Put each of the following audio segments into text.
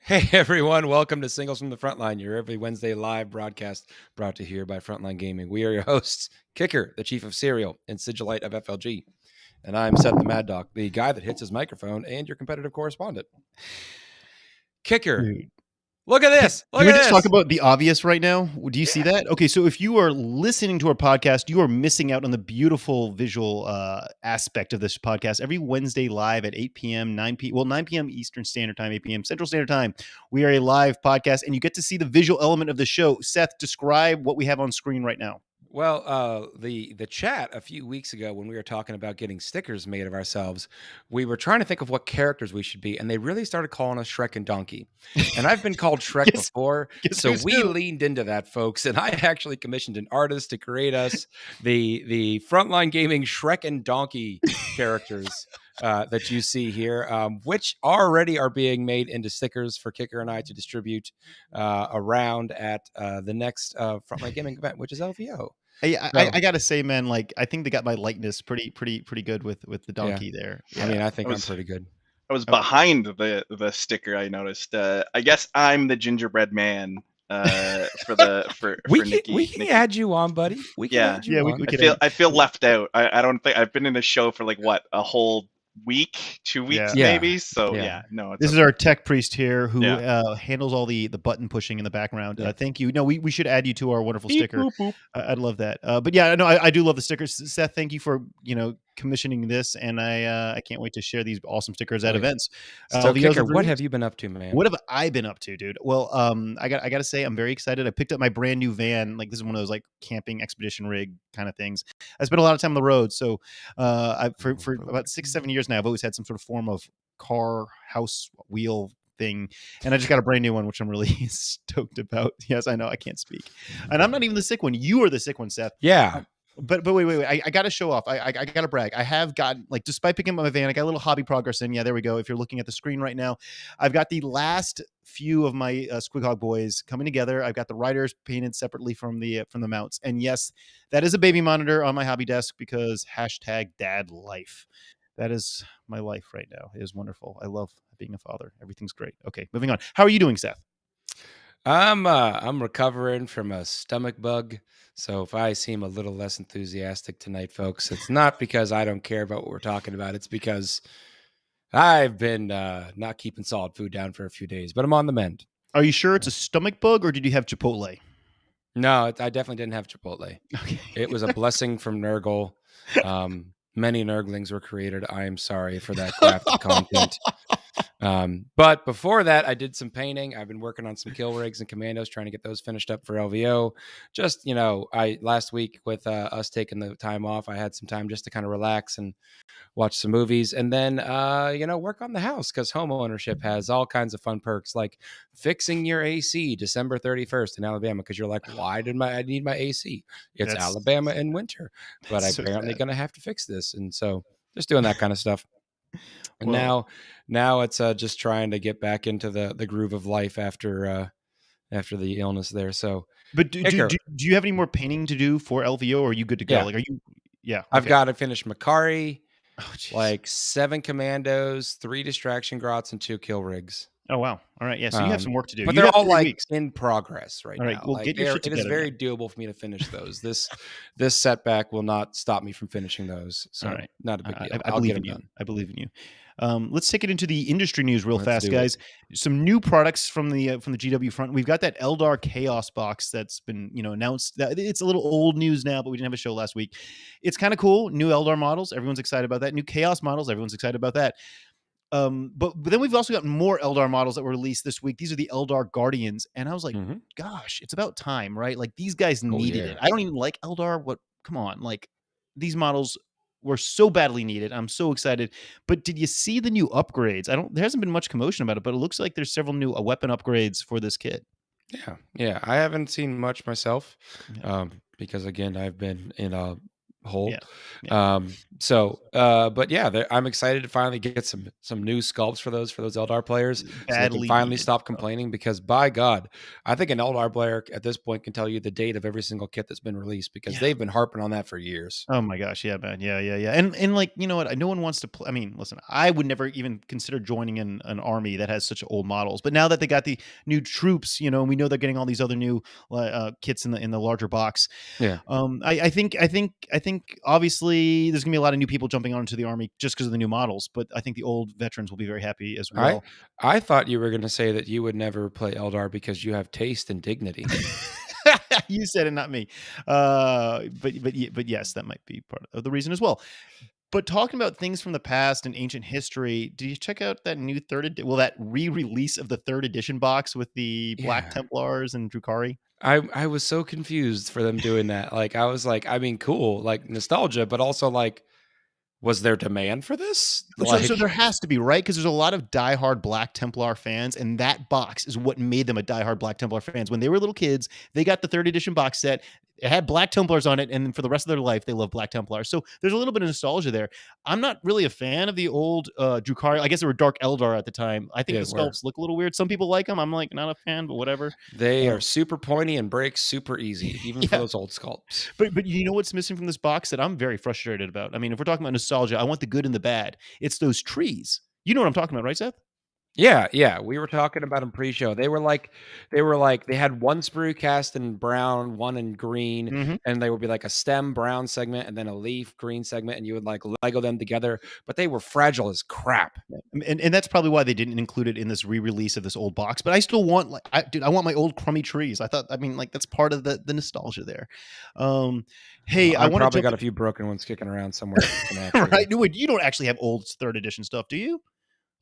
Hey everyone, welcome to Singles from the Frontline, your every Wednesday live broadcast brought to you here by Frontline Gaming. We are your hosts, Kicker, the chief of cereal and sigilite of FLG. And I'm Seth the Mad Dog, the guy that hits his microphone and your competitive correspondent. Kicker, Dude. look at this. Can we just talk about the obvious right now? Do you see that? Okay, so if you are listening to our podcast, you are missing out on the beautiful visual aspect of this podcast. Every Wednesday live at 8 p.m., 9 p.m. Eastern Standard Time, 8 p.m. Central Standard Time. We are a live podcast, and you get to see the visual element of the show. Seth, describe what we have on screen right now. Well, the chat a few weeks ago when we were talking about getting stickers made of ourselves, we were trying to think of what characters we should be, and they really started calling us Shrek and Donkey. And I've been called Shrek before, so we leaned into that, folks. And I actually commissioned an artist to create us the Frontline Gaming Shrek and Donkey characters that you see here, which already are being made into stickers for Kicker and I to distribute around at the next Frontline Gaming event, which is LVO. I gotta say, man, like I think they got my likeness pretty good with the donkey there. Yeah. I mean, I think I'm pretty good. I was behind the sticker. I noticed. I guess I'm the gingerbread man for Nikki. We can add you on, buddy. We can add you on. I feel left out. I don't think I've been in a show for like what, a whole week, 2 weeks maybe. So no. This is our tech priest here who handles all the button pushing in the background. Thank you. No, we should add you to our wonderful sticker. Boop, boop. I'd love that. But yeah, no, I do love the stickers. Seth, thank you for commissioning this, and I can't wait to share these awesome stickers at events. So Kicker, what have you been up to, man? What have I been up to, dude? Well, I got to say I'm very excited. I picked up my brand new van. Like, this is one of those like camping expedition rig kind of things. I spent a lot of time on the road, so for about 6-7 years now, I've always had some sort of form of car, house, wheel thing, and I just got a brand new one, which I'm really stoked about. Yes, I know I can't speak, and I'm not even the sick one. You are the sick one, Seth. Yeah. But wait. I got to show off. I got to brag. I have gotten, like, despite picking up my van, I got a little hobby progress in. Yeah, there we go. If you're looking at the screen right now, I've got the last few of my Squighog boys coming together. I've got the riders painted separately from the mounts. And yes, that is a baby monitor on my hobby desk because #dad life. That is my life right now. It is wonderful. I love being a father. Everything's great. Okay, moving on. How are you doing, Seth? I'm recovering from a stomach bug. So if I seem a little less enthusiastic tonight, folks, it's not because I don't care about what we're talking about. It's because I've been not keeping solid food down for a few days, but I'm on the mend. Are you sure it's a stomach bug, or did you have Chipotle? No, I definitely didn't have Chipotle. Okay. It was a blessing from Nurgle. Many Nurglings were created. I am sorry for that graphic content. But before that, I did some painting. I've been working on some kill rigs and commandos, trying to get those finished up for LVO. Just, last week with us taking the time off, I had some time just to kind of relax and watch some movies, and then work on the house, because home ownership has all kinds of fun perks, like fixing your AC December 31st in Alabama, because you're like, why did I need my AC? It's Alabama in winter, but I'm apparently going to have to fix this, and so just doing that kind of stuff. And now it's just trying to get back into the groove of life after the illness there. So, but do you have any more painting to do for LVO, or are you good to go? Yeah. Like, are you? Yeah, okay. I've got to finish Makari, like 7 commandos, 3 distraction grots, and 2 kill rigs. Oh wow! All right, yeah. So you have some work to do, but they're all like in progress right now. Well, get your shit together. It is very doable for me to finish those. This setback will not stop me from finishing those. So, not a big deal. I believe in you. I believe in you. Let's take it into the industry news real fast, guys. Some new products from the GW front. We've got that Eldar Chaos box that's been announced. It's a little old news now, but we didn't have a show last week. It's kind of cool. New Eldar models. Everyone's excited about that. New Chaos models. Everyone's excited about that. But then we've also got more Eldar models that were released this week. These are the Eldar Guardians, and I was like, gosh, it's about time, right? Like, these guys needed it. I don't even like Eldar. Come on, like, these models were so badly needed. I'm so excited. But did you see the new upgrades? There hasn't been much commotion about it, but it looks like there's several new weapon upgrades for this kit. Yeah. I haven't seen much myself, because again, I've been in a hole. Yeah. Yeah. But yeah, I'm excited to finally get some new sculpts for those Eldar players, so they can Badly finally needed. stop complaining. Because by God, I think an Eldar player at this point can tell you the date of every single kit that's been released, because they've been harping on that for years. Oh my gosh, yeah, man, yeah. And like, you know what? No one wants to play. I mean, listen, I would never even consider joining an army that has such old models. But now that they got the new troops, you know, and we know they're getting all these other new kits in the larger box. Yeah. I think obviously there's gonna be a lot of new people jumping onto the army just because of the new models. But I think the old veterans will be very happy as well. I thought you were going to say that you would never play Eldar because you have taste and dignity. You said it, not me. But yes, that might be part of the reason as well. But talking about things from the past and ancient history, did you check out that new that re-release of the 3rd edition box with the Black Templars and Drukhari? I was so confused for them doing that. Like, I was like, I mean, cool, like nostalgia, but also like, was there demand for this? So there has to be, right? Because there's a lot of diehard Black Templar fans, and that box is what made them a diehard Black Templar fans. When they were little kids, they got the 3rd edition box set. It had Black Templars on it, and then for the rest of their life, they love Black Templars. So there's a little bit of nostalgia there. I'm not really a fan of the old Drukhari. I guess they were Dark Eldar at the time. I think the sculpts look a little weird. Some people like them. I'm like, not a fan, but whatever. They are super pointy and break super easy, even for those old sculpts. But you know what's missing from this box that I'm very frustrated about? I mean, if we're talking about nostalgia, I want the good and the bad. It's those trees. You know what I'm talking about, right, Seth? Yeah. We were talking about them pre-show. They had one sprue cast in brown, one in green, and they would be like a stem brown segment and then a leaf green segment, and you would like Lego them together. But they were fragile as crap. And that's probably why they didn't include it in this re-release of this old box. But I still want, like, I want my old crummy trees. I mean, like, that's part of the nostalgia there. Hey, I probably got a few broken ones kicking around somewhere. Right? You don't actually have old 3rd edition stuff, do you?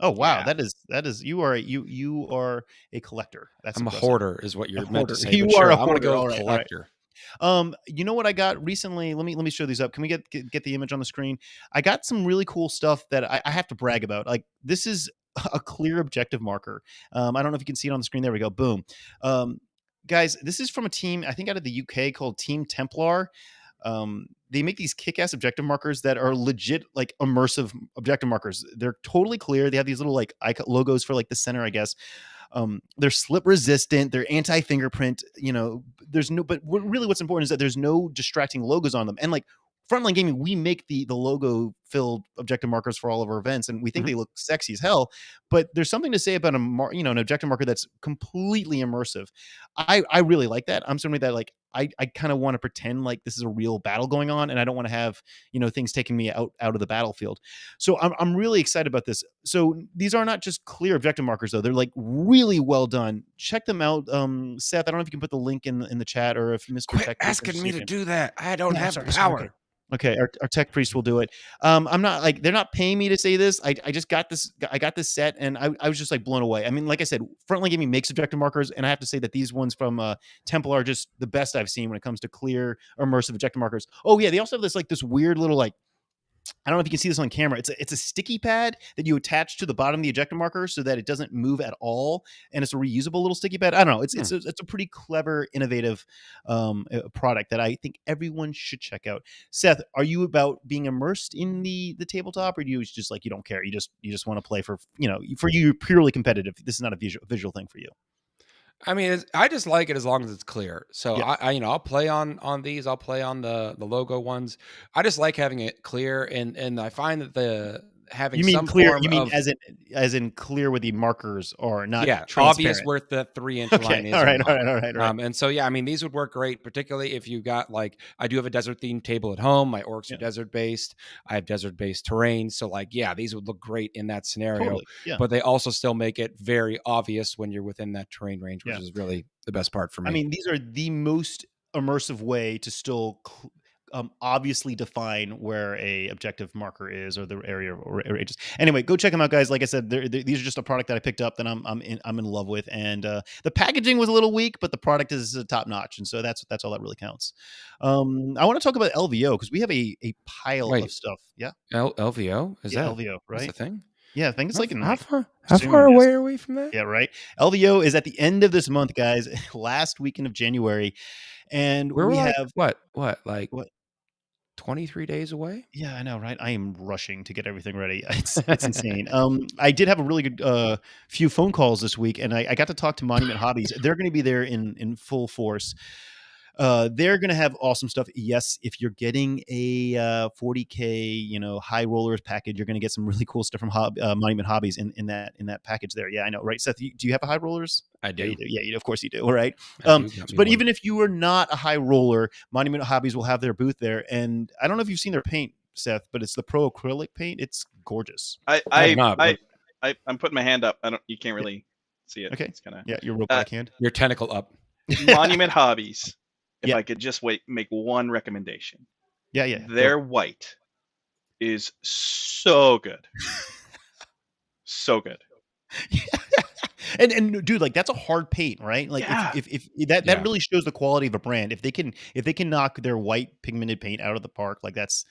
Oh wow, that is you are a collector. That's I'm impressive. A hoarder is what you're meant to say. You are a I'm gonna go right, collector. Right. You know what I got recently? Let me show these up. Can we get the image on the screen? I got some really cool stuff that I have to brag about. Like, this is a clear objective marker. I don't know if you can see it on the screen. There we go. Boom. Guys, this is from a team, I think out of the UK, called Team Templar. They make these kick-ass objective markers that are legit, like, immersive objective markers. They're totally clear. They have these little, like, logos for, like, the center, I guess. They're slip resistant. They're anti-fingerprint. You know, but really what's important is that there's no distracting logos on them. And, like, Frontline Gaming, we make the logo filled objective markers for all of our events, and we think they look sexy as hell. But there's something to say about an objective marker that's completely immersive. I really like that. I'm somebody that, like, I kind of want to pretend like this is a real battle going on, and I don't want to have, things taking me out of the battlefield. So I'm really excited about this. So these are not just clear objective markers, though. They're, like, really well done. Check them out. Seth, I don't know if you can put the link in the chat, or if Mr. Quit asking me to do that. I don't have power. Okay, our tech priest will do it. I'm not, like, they're not paying me to say this. I just got this. I got this set, and I was just, like, blown away. I mean, like I said, Frontline Gaming makes objective markers, and I have to say that these ones from Temple are just the best I've seen when it comes to clear immersive objective markers. Oh yeah, they also have this weird little, like, I don't know if you can see this on camera. It's a sticky pad that you attach to the bottom of the ejector marker so that it doesn't move at all, and it's a reusable little sticky pad. I don't know. It's a pretty clever, innovative product that I think everyone should check out. Seth, are you about being immersed in the tabletop, or do you just, like, you don't care? You just want to play for you purely competitive? This is not a visual thing for you. I mean, I just like it as long as it's clear. So yeah. I'll play on these. I'll play on the logo ones. I just like having it clear, and I find that having you mean some clear? Form you mean of, as in clear with the markers, or not? Yeah, obvious where the 3-inch line is. All right. And so I mean, these would work great, particularly if you got, like, I do have a desert themed table at home. My orcs are desert based. I have desert based terrain, so, like, these would look great in that scenario. Totally. Yeah. But they also still make it very obvious when you're within that terrain range, which is really the best part for me. I mean, these are the most immersive way to still obviously define where a objective marker is, or the area or ranges. Anyway, go check them out, guys. Like I said, these are just a product that I picked up that I'm in love with, and the packaging was a little weak, but the product is top notch, and so that's all that really counts. I want to talk about LVO because we have a pile of stuff. Yeah, LVO is that LVO, right? That's a thing. Yeah, I think it's how far away are we from that? Yeah, right. LVO is at the end of this month, guys. Last weekend of January, and we have what? 23 days away. Yeah, I know, right? I am rushing to get everything ready. It's insane. I did have a really good few phone calls this week, and I got to talk to Monument Hobbies. They're going to be there in full force. They're going to have awesome stuff. Yes, if you're getting a 40K, high rollers package, you're going to get some really cool stuff from Monument Hobbies in that package there. Yeah, I know, right? Seth, do you have a high rollers? I do. Yeah, you do. Yeah, you do. Of course you do. All right. But Even if you are not a high roller, Monument Hobbies will have their booth there. And I don't know if you've seen their paint, Seth, but it's the Pro Acrylic paint. It's gorgeous. I'm putting my hand up. You can't really see it. Okay. It's kind of your robotic hand. Your tentacle up. Monument Hobbies. If I could just make one recommendation. Yeah. Their white is so good. So good. And dude, like that's a hard paint, right? Like if that really shows the quality of a brand. If they can knock their white pigmented paint out of the park, like that's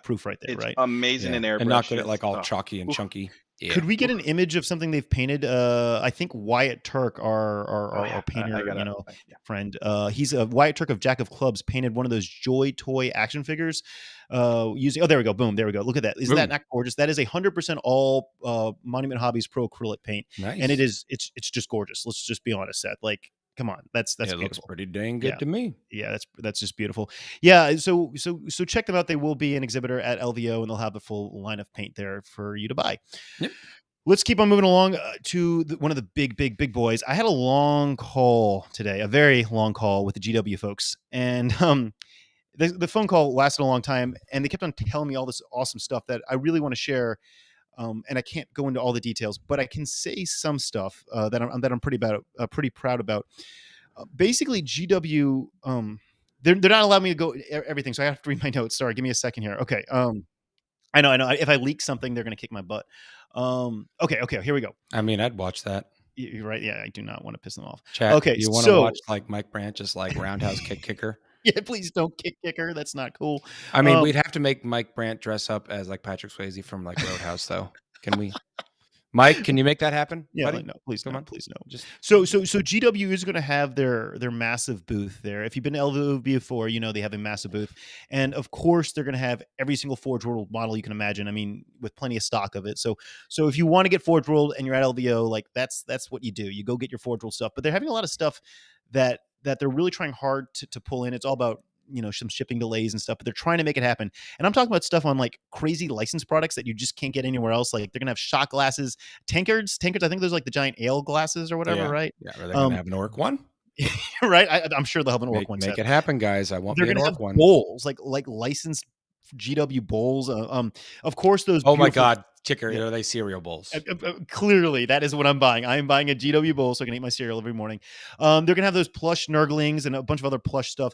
proof right there, it's right? Amazing in airbrush. And not get it like all chalky and chunky. Yeah. Could we get an image of something they've painted? I think Wyatt Turk, our painter, friend. He's a Wyatt Turk of Jack of Clubs painted one of those Joy Toy action figures. Using there we go, boom, there we go. Look at that. Isn't that not gorgeous? That is 100% all Monument Hobbies Pro Acrylic paint, and it's just gorgeous. Let's just be honest, Seth. Like, come on, that's beautiful. Looks pretty dang good to me. Yeah, that's just beautiful. Yeah, so check them out. They will be an exhibitor at LVO, and they'll have the full line of paint there for you to buy. Yep. Let's keep on moving along to one of the big boys. I had a long call today, a very long call with the GW folks, and the phone call lasted a long time, and they kept on telling me all this awesome stuff that I really want to share. And I can't go into all the details, but I can say some stuff that I'm pretty proud about. Basically, GW, they're not allowing me to go everything, so I have to read my notes. Sorry, give me a second here. Okay, I know. If I leak something, they're going to kick my butt. Okay, here we go. I mean, I'd watch that. You're right. Yeah, I do not want to piss them off. Chat, okay, you want to watch like Mike Brandt just like roundhouse kicker? Yeah, please don't kick kicker. That's not cool. I mean, we'd have to make Mike Brandt dress up as like Patrick Swayze from like Roadhouse, though. Can we? Mike, can you make that happen? Yeah, buddy? No, please, come no, on, please, no. Just so GW is going to have their massive booth there. If you've been to LVO before, they have a massive booth, and of course they're going to have every single Forge World model you can imagine. I mean, with plenty of stock of it. So if you want to get Forge World and you're at LVO, like that's what you do. You go get your Forge World stuff. But they're having a lot of stuff that they're really trying hard to pull in. It's all about some shipping delays and stuff, but they're trying to make it happen. And I'm talking about stuff on like crazy licensed products that you just can't get anywhere else. Like they're gonna have shot glasses, tankards. I think there's like the giant ale glasses or whatever, right? Yeah, are they gonna have an orc one? Right. I'm sure they'll have an orc one. Make it happen, guys. I want they're an gonna orc have one. Bowls, like licensed GW bowls. Of course those. Oh my God, Kicker! Are they cereal bowls? Clearly, that is what I'm buying. I am buying a GW bowl so I can eat my cereal every morning. They're gonna have those plush Nurglings and a bunch of other plush stuff.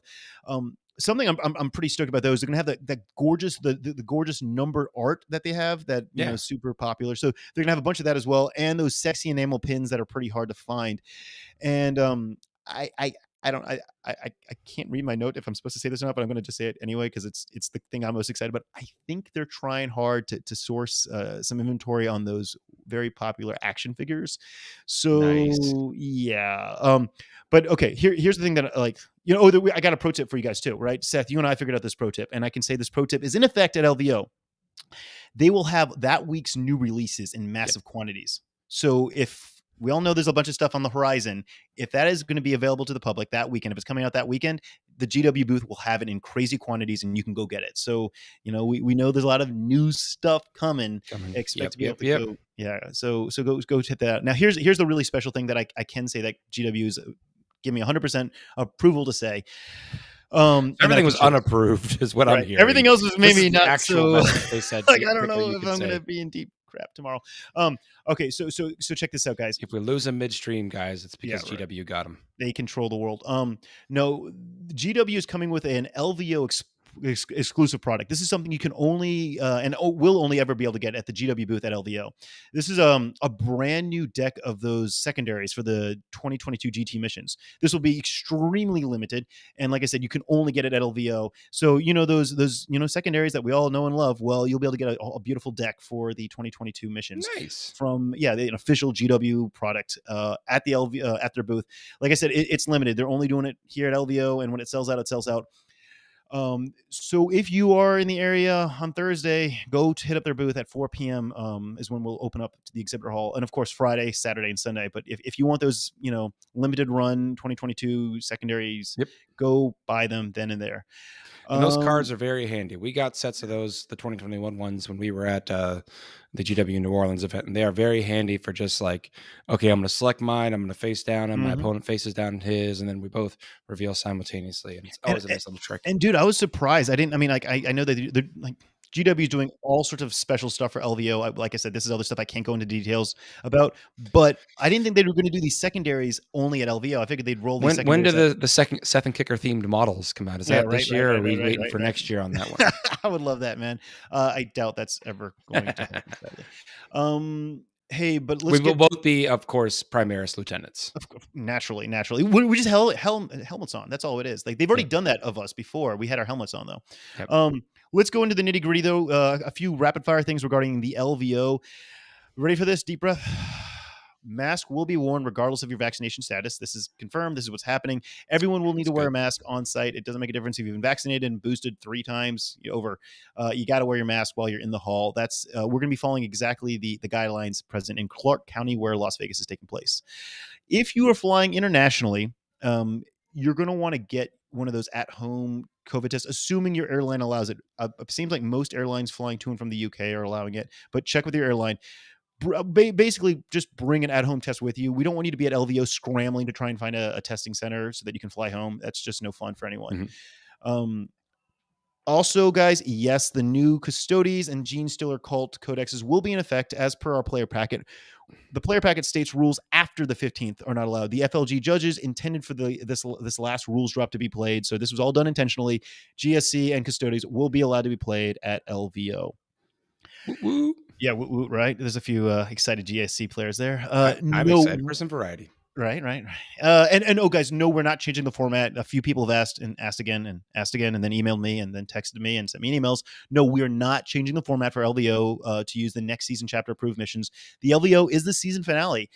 Something I'm pretty stoked about those. They're gonna have that gorgeous the gorgeous numbered art that they have that is super popular. So they're gonna have a bunch of that as well, and those sexy enamel pins that are pretty hard to find. And I can't read my note if I'm supposed to say this or not, but I'm going to just say it anyway because it's the thing I'm most excited about. I think they're trying hard to source some inventory on those very popular action figures. So nice. Yeah. But okay, here's the thing that I got a pro tip for you guys too, right? Seth, you and I figured out this pro tip, and I can say this pro tip is in effect at LVO. They will have that week's new releases in massive quantities. So if we all know there's a bunch of stuff on the horizon, if that is going to be available to the public that weekend, if it's coming out that weekend, the GW booth will have it in crazy quantities and you can go get it. So, we know there's a lot of new stuff coming. Expect to be able to go. Yeah. So go hit that out. Now here's the really special thing that I can say that GW is give me 100% approval to say. Everything was unapproved is what I'm hearing. Everything else was maybe not so. They said like, I don't know if I'm going to be in deep crap tomorrow. Okay, so check this out, guys. If we lose them midstream, guys, it's because GW got them. They control the world. No, GW is coming with an LVO exclusive product. This is something you can only will only ever be able to get at the GW booth at LVO. This is a brand new deck of those secondaries for the 2022 GT missions. This will be extremely limited, and like I said, you can only get it at LVO. So those secondaries that we all know and love. Well, you'll be able to get a beautiful deck for the 2022 missions. Nice From an official GW product at the at their booth. Like I said, it's limited. They're only doing it here at LVO, and when it sells out, it sells out. So if you are in the area on Thursday, go to hit up their booth at 4 p.m. Is when we'll open up to the exhibitor hall. And of course, Friday, Saturday, and Sunday. But if you want those, limited run 2022 secondaries, go buy them then and there. And those cards are very handy. We got sets of those, the 2021 ones, when we were at the GW New Orleans event, and they are very handy for just like, okay, I'm going to select mine, I'm going to face down, and my opponent faces down his, and then we both reveal simultaneously, and it's always a nice little trick. And dude, I was surprised. I know that they're like GW is doing all sorts of special stuff for LVO. Like I said, this is other stuff I can't go into details about, but I didn't think they were going to do these secondaries only at LVO. I figured they'd roll these secondaries. When do the second Seth and Kicker themed models come out? Is that this year, or are we waiting for next year on that one? I would love that, man. I doubt that's ever going to happen. Hey, but we will both be, of course, Primaris lieutenants. Naturally. We just helmets on. That's all it is. Like they've already done that of us before. We had our helmets on though. Yep. Let's go into the nitty gritty though. A few rapid fire things regarding the LVO. Ready for this? Deep breath. Mask will be worn regardless of your vaccination status. This is confirmed. This is what's happening. Everyone will need to wear a mask on site. It doesn't make a difference if you've been vaccinated and boosted 3 times over. You got to wear your mask while you're in the hall. That's we're going to be following exactly the guidelines present in Clark County, where Las Vegas is taking place. If you are flying internationally, you're going to want to get one of those at-home COVID tests, assuming your airline allows it. It seems like most airlines flying to and from the UK are allowing it, but check with your airline. Basically just bring an at-home test with you. We don't want you to be at LVO scrambling to try and find a testing center so that you can fly home. That's just no fun for anyone. Also, guys, yes, the new Custodes and Gene Stiller cult codexes will be in effect as per our player packet. The player packet states rules after the 15th are not allowed. The FLG judges intended for this last rules drop to be played, so this was all done intentionally. GSC and Custodes will be allowed to be played at LVO. Woo-woo. Yeah, right. There's a few excited GSC players there. I'm excited for some variety. Right. And guys, no, we're not changing the format. A few people have asked again, and then emailed me, and then texted me and sent me emails. No, we are not changing the format for LVO to use the next season chapter approved missions. The LVO is the season finale.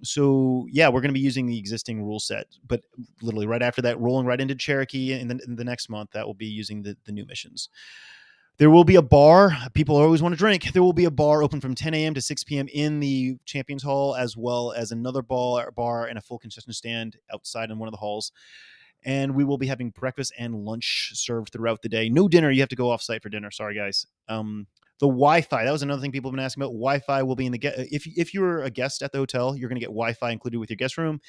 So yeah, we're going to be using the existing rule set, but literally right after that, rolling right into Cherokee in the next month, that will be using the new missions. There will be a bar. People always want to drink. There will be a bar open from 10 a.m. to 6 p.m. in the Champions Hall, as well as another bar and a full concession stand outside in one of the halls. And we will be having breakfast and lunch served throughout the day. No dinner. You have to go off-site for dinner. Sorry, guys. The Wi-Fi, that was another thing people have been asking about. Wi-Fi will be in the if you're a guest at the hotel, you're going to get Wi-Fi included with your guest room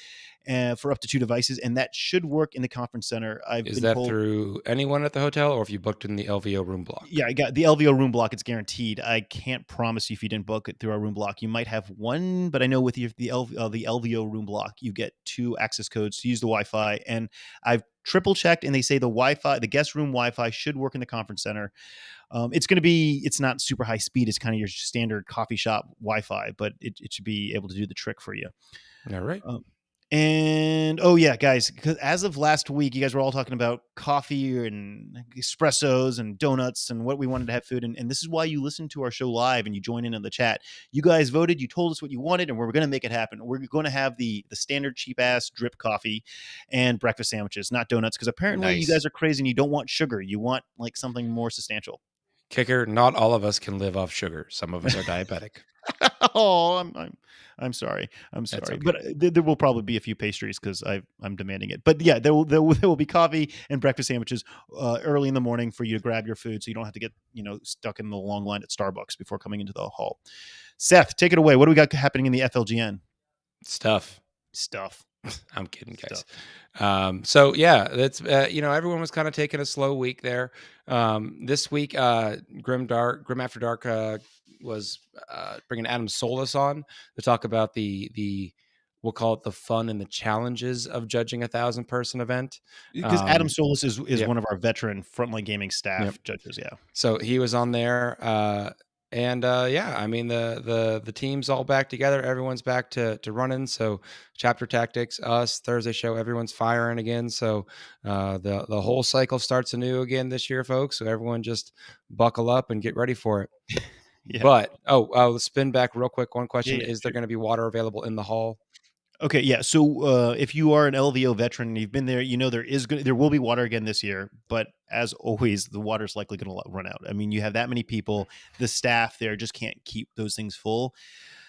for up to 2 devices, and that should work in the conference center. Is that through anyone at the hotel, or if you booked in the LVO room block? Yeah, I got the LVO room block. It's guaranteed. I can't promise you if you didn't book it through our room block, you might have one, but I know with the LVO room block, you get 2 access codes to use the Wi-Fi, and I've triple checked, and they say the guest room Wi-Fi should work in the conference center. It's not super high speed. It's kind of your standard coffee shop Wi-Fi, but it should be able to do the trick for you. All right. And yeah, guys, because as of last week, you guys were all talking about coffee and espressos and donuts and what we wanted to have food. And this is why you listen to our show live and you join in on the chat. You guys voted, you told us what you wanted, and we're going to make it happen. We're going to have the standard cheap ass drip coffee and breakfast sandwiches, not donuts, because apparently you guys are crazy and you don't want sugar. You want like something more substantial. Kicker, not all of us can live off sugar. Some of us are diabetic. Oh, I'm sorry. I'm sorry. Okay. But there will probably be a few pastries because I'm demanding it. But yeah, there will be coffee and breakfast sandwiches early in the morning for you to grab your food, so you don't have to get stuck in the long line at Starbucks before coming into the hall. Seth, take it away. What do we got happening in the FLGN? Stuff. I'm kidding, guys. So yeah, that's everyone was kind of taking a slow week there. This week, Grim After Dark was bringing Adam Solis on to talk about the we'll call it the fun and the challenges of judging 1,000-person event. Because Adam Solis is one of our veteran Frontline Gaming staff judges. Yeah. So he was on there. And I mean the team's all back together. Everyone's back to running. So chapter tactics, us, Thursday show, everyone's firing again. So the whole cycle starts anew again this year, folks. So everyone just buckle up and get ready for it. Yeah. But let's spin back real quick. One question: is there going to be water available in the hall? Okay, yeah. So if you are an LVO veteran and you've been there, you know there will be water again this year. But as always, the water's likely going to run out. I mean, you have that many people, the staff there just can't keep those things full.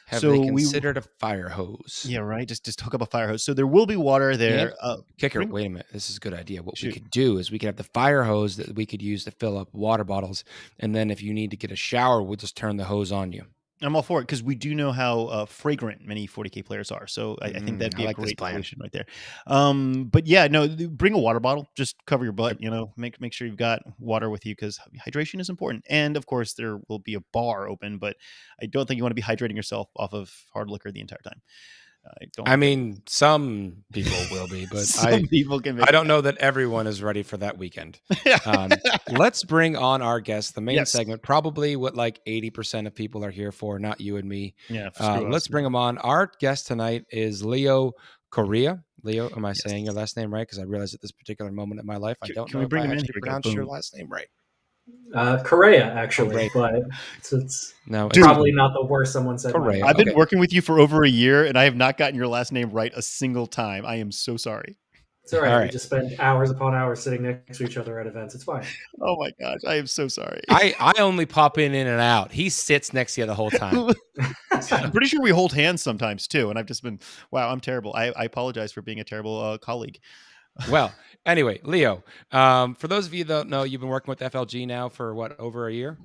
Have So they considered a fire hose? Yeah, right. Just hook up a fire hose. So there will be water there. Kicker, wait a minute. This is a good idea. What we could do is we could have the fire hose that we could use to fill up water bottles, and then if you need to get a shower, we'll just turn the hose on you. I'm all for it because we do know how fragrant many 40K players are. So I think that'd be a great solution right there. But yeah, no, bring a water bottle. Just cover your butt. You know, make sure you've got water with you because hydration is important. And of course, there will be a bar open, but I don't think you want to be hydrating yourself off of hard liquor the entire time. I mean, some people will be, but people can. I don't know that everyone is ready for that weekend. Let's bring on our guest, the main segment, probably what like 80% of people are here for, not you and me. Yeah. Let's bring him on. Our guest tonight is Leo Correa. Leo, am I saying your last name right? Because I realize at this particular moment in my life, I don't know if I actually pronounce your last name right. Correa, actually, but it's probably not the worst someone said. Correa. I've been working with you for over a year, and I have not gotten your last name right a single time. I am so sorry. It's all right. We just spend hours upon hours sitting next to each other at events. It's fine. Oh my gosh, I am so sorry. I only pop in and out. He sits next to you the whole time. I'm pretty sure we hold hands sometimes too, and I've just been, wow, I'm terrible. I apologize for being a terrible colleague. Well, anyway, Leo, for those of you that don't know, you've been working with FLG now for what, over a year?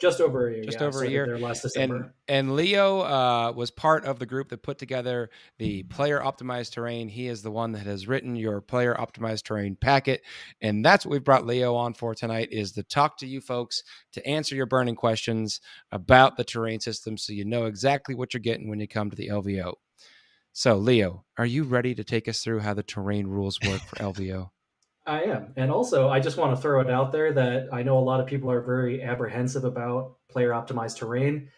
Just over a year. Just over a year. There last December. And Leo was part of the group that put together the player optimized terrain. He is the one that has written your player optimized terrain packet. And that's what we've brought Leo on for tonight, is to talk to you folks, to answer your burning questions about the terrain system so you know exactly what you're getting when you come to the LVO. So, Leo, are you ready to take us through how the terrain rules work for LVO? I am. And also, I just want to throw it out there that I know a lot of people are very apprehensive about player optimized terrain.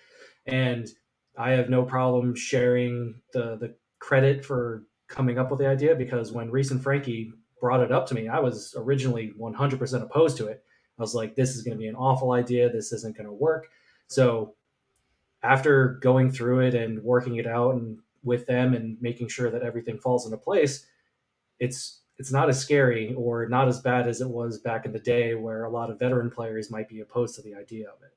And I have no problem sharing the credit for coming up with the idea, because when Reese and Frankie brought it up to me, I was originally 100% opposed to it. I was like, this is going to be an awful idea. This isn't going to work. So after going through it and working it out and with them and making sure that everything falls into place, it's not as scary or not as bad as it was back in the day, where a lot of veteran players might be opposed to the idea of it.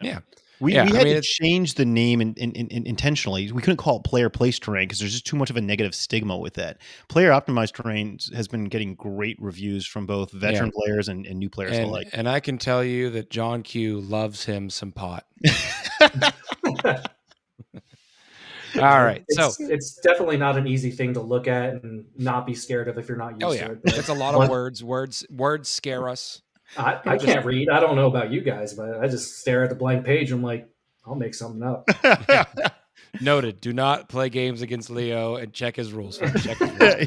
Yeah. We had to change the name intentionally. We couldn't call it player place terrain because there's just too much of a negative stigma with that. Player optimized terrain has been getting great reviews from both veteran players and new players alike. And I can tell you that John Q loves him some pot. All right. It's definitely not an easy thing to look at and not be scared of if you're not used to it. It's a lot of words. Words scare us. I can't read. I don't know about you guys, but I just stare at the blank page. I'm like, I'll make something up. Noted. Do not play games against Leo and check his rules. I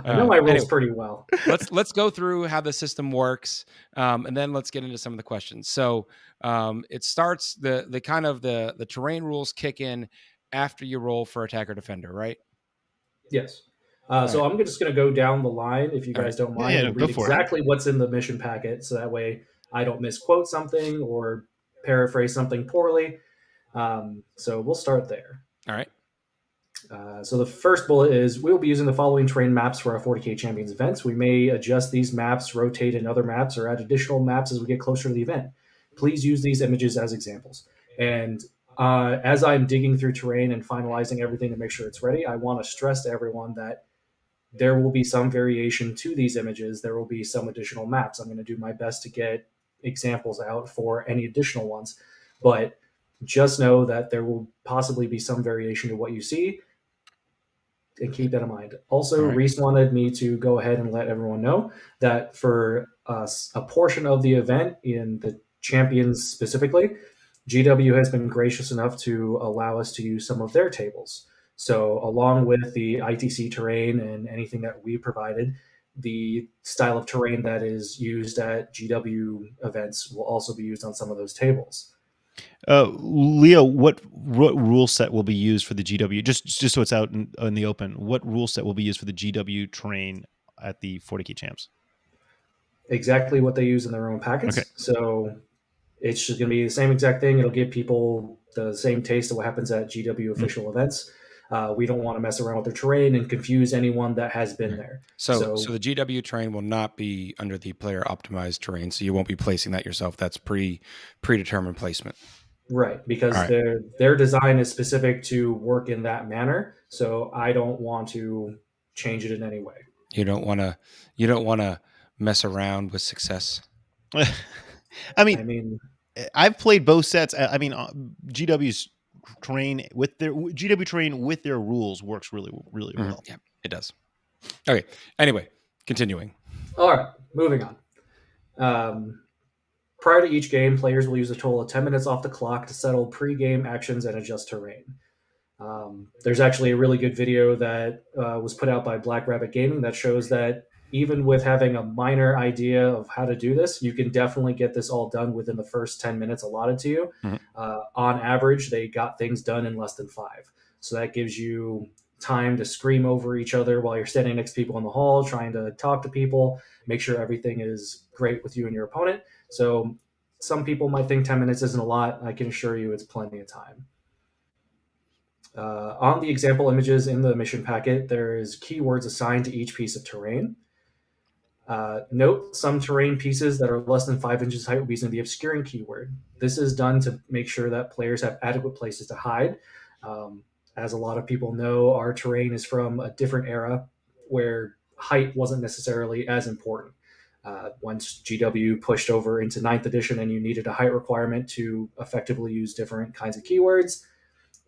know my rules pretty well. Let's go through how the system works, and then let's get into some of the questions. So it starts the terrain rules kick in after you roll for attacker defender, right? Yes. So I'm just going to go down the line, if you guys don't mind, and read exactly what's in the mission packet, so that way I don't misquote something or paraphrase something poorly. So we'll start there. All right. So the first bullet is, we'll be using the following terrain maps for our 40K Champions events. We may adjust these maps, rotate in other maps, or add additional maps as we get closer to the event. Please use these images as examples. And as I'm digging through terrain and finalizing everything to make sure it's ready, I want to stress to everyone that there will be some variation to these images. There will be some additional maps. I'm going to do my best to get examples out for any additional ones, but just know that there will possibly be some variation to what you see, and keep that in mind. Also, Reese wanted me to go ahead and let everyone know that for a portion of the event, in the champions specifically, GW has been gracious enough to allow us to use some of their tables. So along with the ITC terrain and anything that we provided, the style of terrain that is used at GW events will also be used on some of those tables. Leo, what rule set will be used for the GW? Just so it's out in the open, what rule set will be used for the GW terrain at the 40K champs? Exactly what they use in their own packets. Okay. So it's just going to be the same exact thing. It'll give people the same taste of what happens at GW official events. We don't want to mess around with their terrain and confuse anyone that has been there. So the GW terrain will not be under the player optimized terrain, so you won't be placing that yourself. That's predetermined placement. Right, because their design is specific to work in that manner. So I don't want to change it in any way. You don't want to mess around with success. I mean, I've played both sets. I mean, GW's terrain with their rules works really well. Yeah, it does. Okay. Anyway, continuing. All right, moving on. Prior to each game, players will use a total of 10 minutes off the clock to settle pregame actions and adjust terrain. There's actually a really good video that was put out by Black Rabbit Gaming that shows that even with having a minor idea of how to do this, you can definitely get this all done within the first 10 minutes allotted to you. On average, they got things done in less than 5. So that gives you time to scream over each other while you're standing next to people in the hall, trying to talk to people, make sure everything is great with you and your opponent. So some people might think 10 minutes isn't a lot. I can assure you it's plenty of time. On the example images in the mission packet, there is keywords assigned to each piece of terrain. Note some terrain pieces that are less than 5 inches height will be using the obscuring keyword. This is done to make sure that players have adequate places to hide. As a lot of people know, our terrain is from a different era where height wasn't necessarily as important. Once GW pushed over into 9th edition and you needed a height requirement to effectively use different kinds of keywords,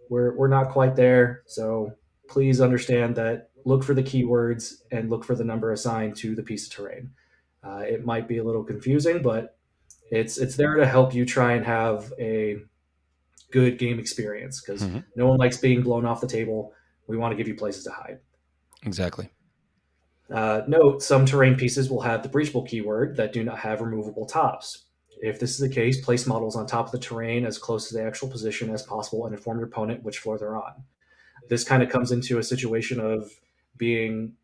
we're not quite there. So please understand that look for the keywords and look for the number assigned to the piece of terrain. It might be a little confusing, but it's there to help you try and have a good game experience, because no one likes being blown off the table. We want to give you places to hide. Exactly. Note, some terrain pieces will have the breachable keyword that do not have removable tops. If this is the case, place models on top of the terrain as close to the actual position as possible and inform your opponent which floor they're on. This kind of comes into a situation of being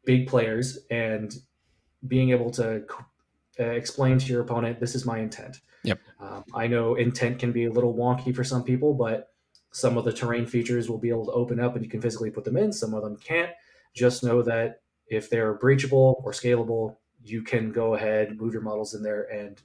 big players and being able to explain to your opponent, this is my intent. Yep. I know intent can be a little wonky for some people, but some of the terrain features will be able to open up and you can physically put them in. Some of them can't. Just know that if they're breachable or scalable, you can go ahead, move your models in there and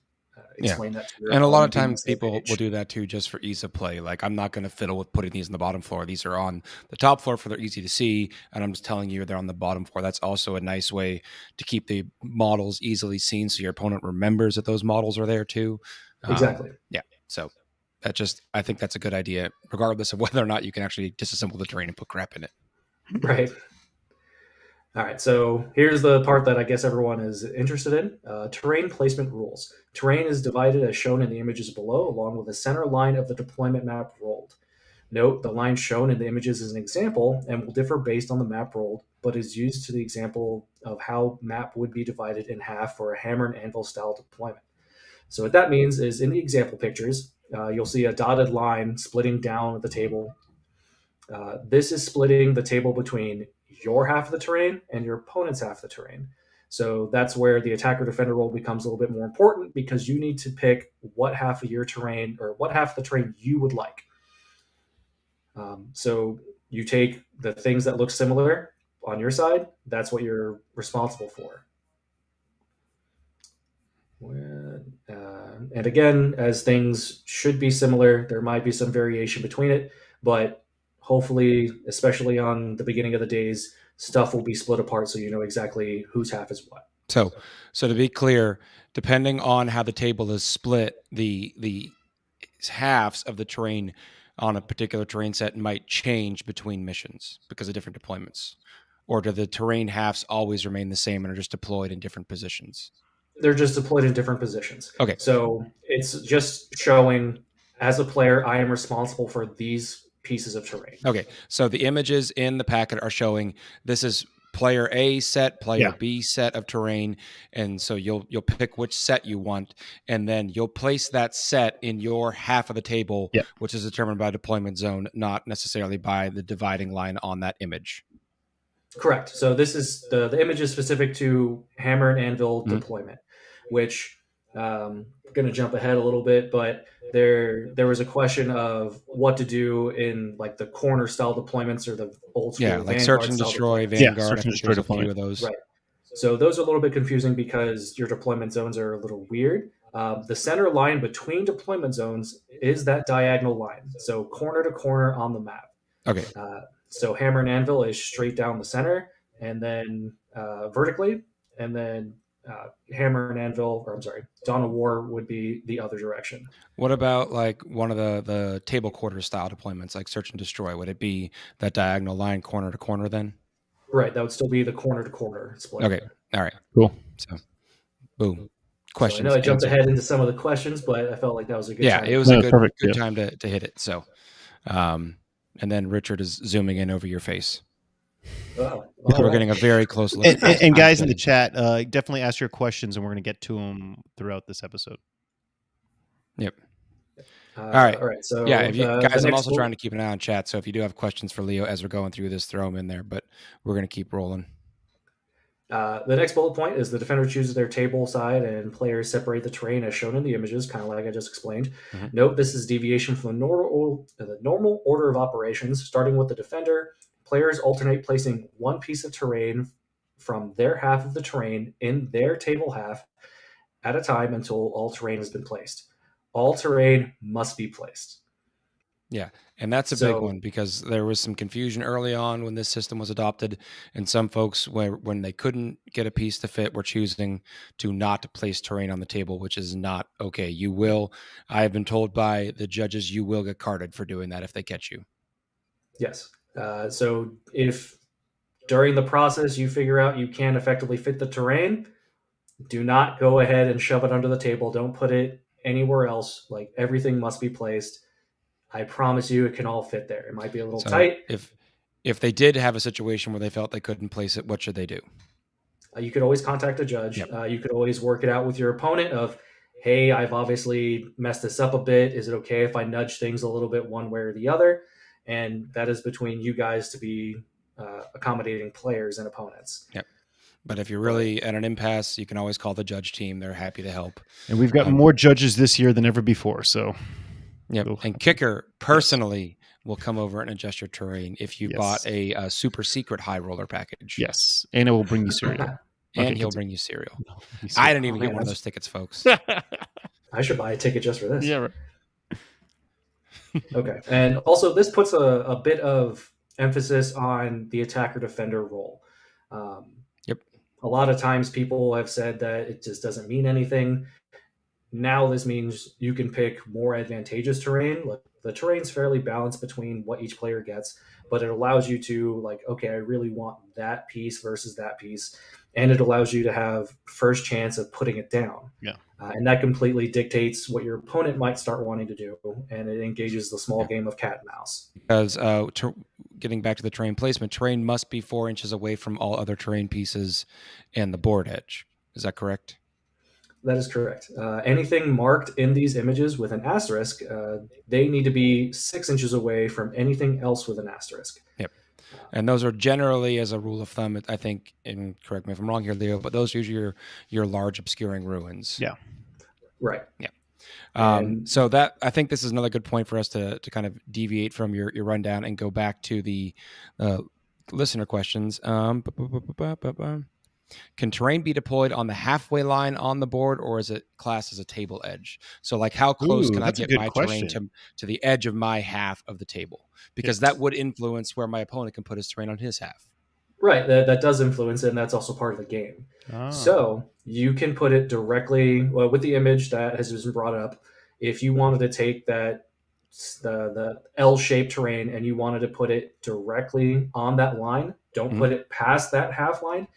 explain that to your And a lot of times people will do that too, just for ease of play. Like, I'm not going to fiddle with putting these in the bottom floor. These are on the top floor for they're easy to see. And I'm just telling you they're on the bottom floor. That's also a nice way to keep the models easily seen so your opponent remembers that those models are there too. Exactly. Yeah. So I think that's a good idea, regardless of whether or not you can actually disassemble the terrain and put crap in it. Right. All right, so here's the part that I guess everyone is interested in. Terrain placement rules. Terrain is divided as shown in the images below, along with the center line of the deployment map rolled. Note, the line shown in the images is an example and will differ based on the map rolled, but is used to the example of how map would be divided in half for a hammer and anvil style deployment. So what that means is in the example pictures, you'll see a dotted line splitting down the table. This is splitting the table between your half of the terrain and your opponent's half of the terrain. So that's where the attacker defender role becomes a little bit more important, because you need to pick what half of your terrain or what half of the terrain you would like. So you take the things that look similar on your side. That's what you're responsible for. And again, as things should be similar, there might be some variation between it, but hopefully, especially on the beginning of the days, stuff will be split apart so you know exactly whose half is what. So to be clear, depending on how the table is split, the halves of the terrain on a particular terrain set might change between missions because of different deployments. Or do the terrain halves always remain the same and are just deployed in different positions? They're just deployed in different positions. Okay. So it's just showing, as a player, I am responsible for these pieces of terrain. Okay, so the images in the packet are showing this is player A set, player B set of terrain, and so you'll pick which set you want, and then you'll place that set in your half of the table, which is determined by deployment zone, not necessarily by the dividing line on that image. Correct. So this is the image is specific to hammer and anvil deployment, which Going to jump ahead a little bit, but there was a question of what to do in like the corner style deployments or the old school like Vanguard search and style destroy, deployments. Vanguard. search I and think destroy there's a few deployment. of those. Right. So those are a little bit confusing because your deployment zones are a little weird. The center line between deployment zones is that diagonal line, so corner to corner on the map. Okay. So hammer and anvil is straight down the center, and then vertically, and then hammer and anvil, or I'm sorry, Dawn of War would be the other direction. What about like one of the table quarter style deployments, like search and destroy? Would it be that diagonal line corner to corner then? Right, that would still be the corner to corner split. Okay, all right, cool. So, boom. Questions. So I know I jumped answered. ahead into some of the questions, but I felt like that was a good time. It was a good yeah. time to hit it. So, and then Richard is zooming in over your face. We're getting a very close look. And guys in the chat, definitely ask your questions, and we're going to get to them throughout this episode. Yep. All right. So if you guys, I'm also trying to keep an eye on chat. So if you do have questions for Leo as we're going through this, throw them in there. But we're going to keep rolling. The next bullet point is the defender chooses their table side and players separate the terrain as shown in the images, kind of like I just explained. Mm-hmm. Note this is deviation from the normal order of operations. Starting with the defender, players alternate placing one piece of terrain from their half of the terrain in their table half at a time until all terrain has been placed. All terrain must be placed. Yeah, and that's a big one because there was some confusion early on when this system was adopted, and some folks, when they couldn't get a piece to fit, were choosing to not place terrain on the table, which is not okay. You will, I have been told by the judges, you will get carded for doing that if they catch you. Yes. So if during the process you figure out you can't effectively fit the terrain, do not go ahead and shove it under the table. Don't put it anywhere else. Like everything must be placed. I promise you it can all fit there. It might be a little tight. If they did have a situation where they felt they couldn't place it, what should they do? You could always contact a judge. Yep. You could always work it out with your opponent of, hey, I've obviously messed this up a bit. Is it okay if I nudge things a little bit one way or the other? And that is between you guys to be accommodating players and opponents. Yep. But if you're really at an impasse, you can always call the judge team. They're happy to help. And we've got more judges this year than ever before. So, yep. And Kicker personally will come over and adjust your terrain if you bought a super secret high roller package. Yes. And it will bring you cereal. And he'll bring you cereal. I didn't even get one of those tickets, folks. I should buy a ticket just for this. Yeah. Right. Okay. And also, this puts a bit of emphasis on the attacker-defender role. A lot of times people have said that it just doesn't mean anything. Now this means you can pick more advantageous terrain. Like, the terrain's fairly balanced between what each player gets, but it allows you to, like, okay, I really want that piece versus that piece. And it allows you to have first chance of putting it down. Yeah. And that completely dictates what your opponent might start wanting to do. And it engages the small game of cat and mouse. Because getting back to the terrain placement, terrain must be 4 inches away from all other terrain pieces and the board edge. Is that correct? That is correct. Anything marked in these images with an asterisk, they need to be 6 inches away from anything else with an asterisk. Yep. And those are generally, as a rule of thumb, I think, and correct me if I'm wrong here, Leo, but those are usually your large obscuring ruins. Yeah. Right. Yeah. So that, I think this is another good point for us to kind of deviate from your rundown and go back to the listener questions. Can terrain be deployed on the halfway line on the board, or is it classed as a table edge? So, like, how close can I get my terrain to the edge of my half of the table? Because that would influence where my opponent can put his terrain on his half. Right, that does influence it, and that's also part of the game. Oh. So you can put it directly with the image that has been brought up. If you wanted to take the L-shaped terrain and you wanted to put it directly on that line, don't put it past that half line.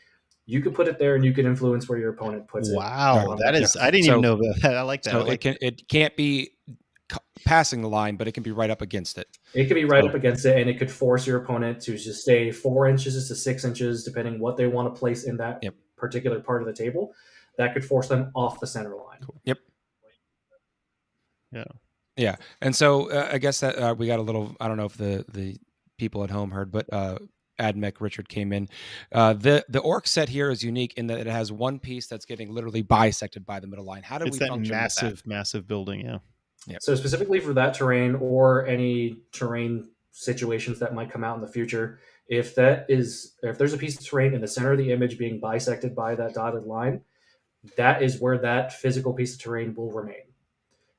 You could put it there, and you can influence where your opponent puts it. Wow, that is! I didn't even know that. I like that. So it can't be passing the line, but it can be right up against it. It could be right up against it, and it could force your opponent to just stay 4 inches to 6 inches, depending what they want to place in that particular part of the table. That could force them off the center line. Cool. Yep. Yeah. And so I guess that we got a little. I don't know if the people at home heard, but Admech Richard came in. The orc set here is unique in that it has one piece that's getting literally bisected by the middle line. How do we function with that? Massive building, yeah. So specifically for that terrain or any terrain situations that might come out in the future, if there's a piece of terrain in the center of the image being bisected by that dotted line, that is where that physical piece of terrain will remain.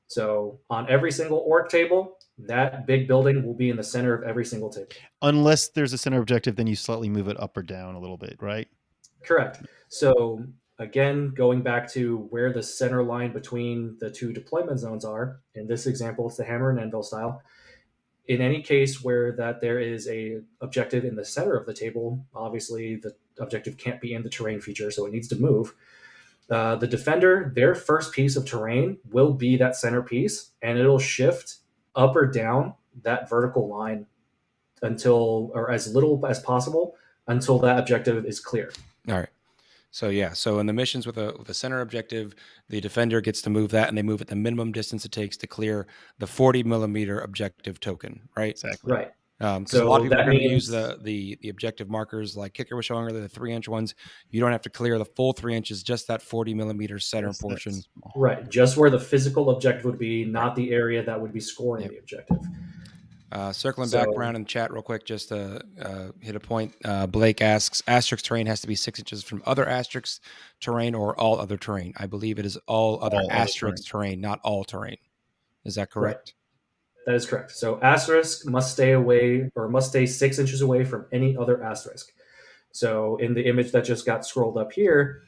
So on every single orc table, that big building will be in the center of every single table. Unless there's a center objective, then you slightly move it up or down a little bit, right? Correct. So again, going back to where the center line between the two deployment zones are, in this example, it's the hammer and anvil style. In any case where that there is a objective in the center of the table, obviously the objective can't be in the terrain feature, so it needs to move. The defender, their first piece of terrain will be that center piece, and it'll shift up or down that vertical line until, or as little as possible, until that objective is clear. All right. So so in the missions with a center objective, the defender gets to move that, and they move at the minimum distance it takes to clear the 40 millimeter objective token, right? Exactly. Right. Because So a lot of people that are going to means- use the objective markers like Kicker was showing earlier, the 3-inch ones. You don't have to clear the full 3 inches, just that 40 millimeter center Yes, portion. that's small. Right, just where the physical objective would be, not the area that would be scoring the objective. Circling So- back around in the chat real quick, just to hit a point. Blake asks, asterisk terrain has to be 6 inches from other asterisk terrain or all other terrain. I believe it is all other asterisk terrain, not all terrain. Is that correct? That is correct. So asterisk must stay away, or must stay 6 inches away from any other asterisk. So in the image that just got scrolled up here,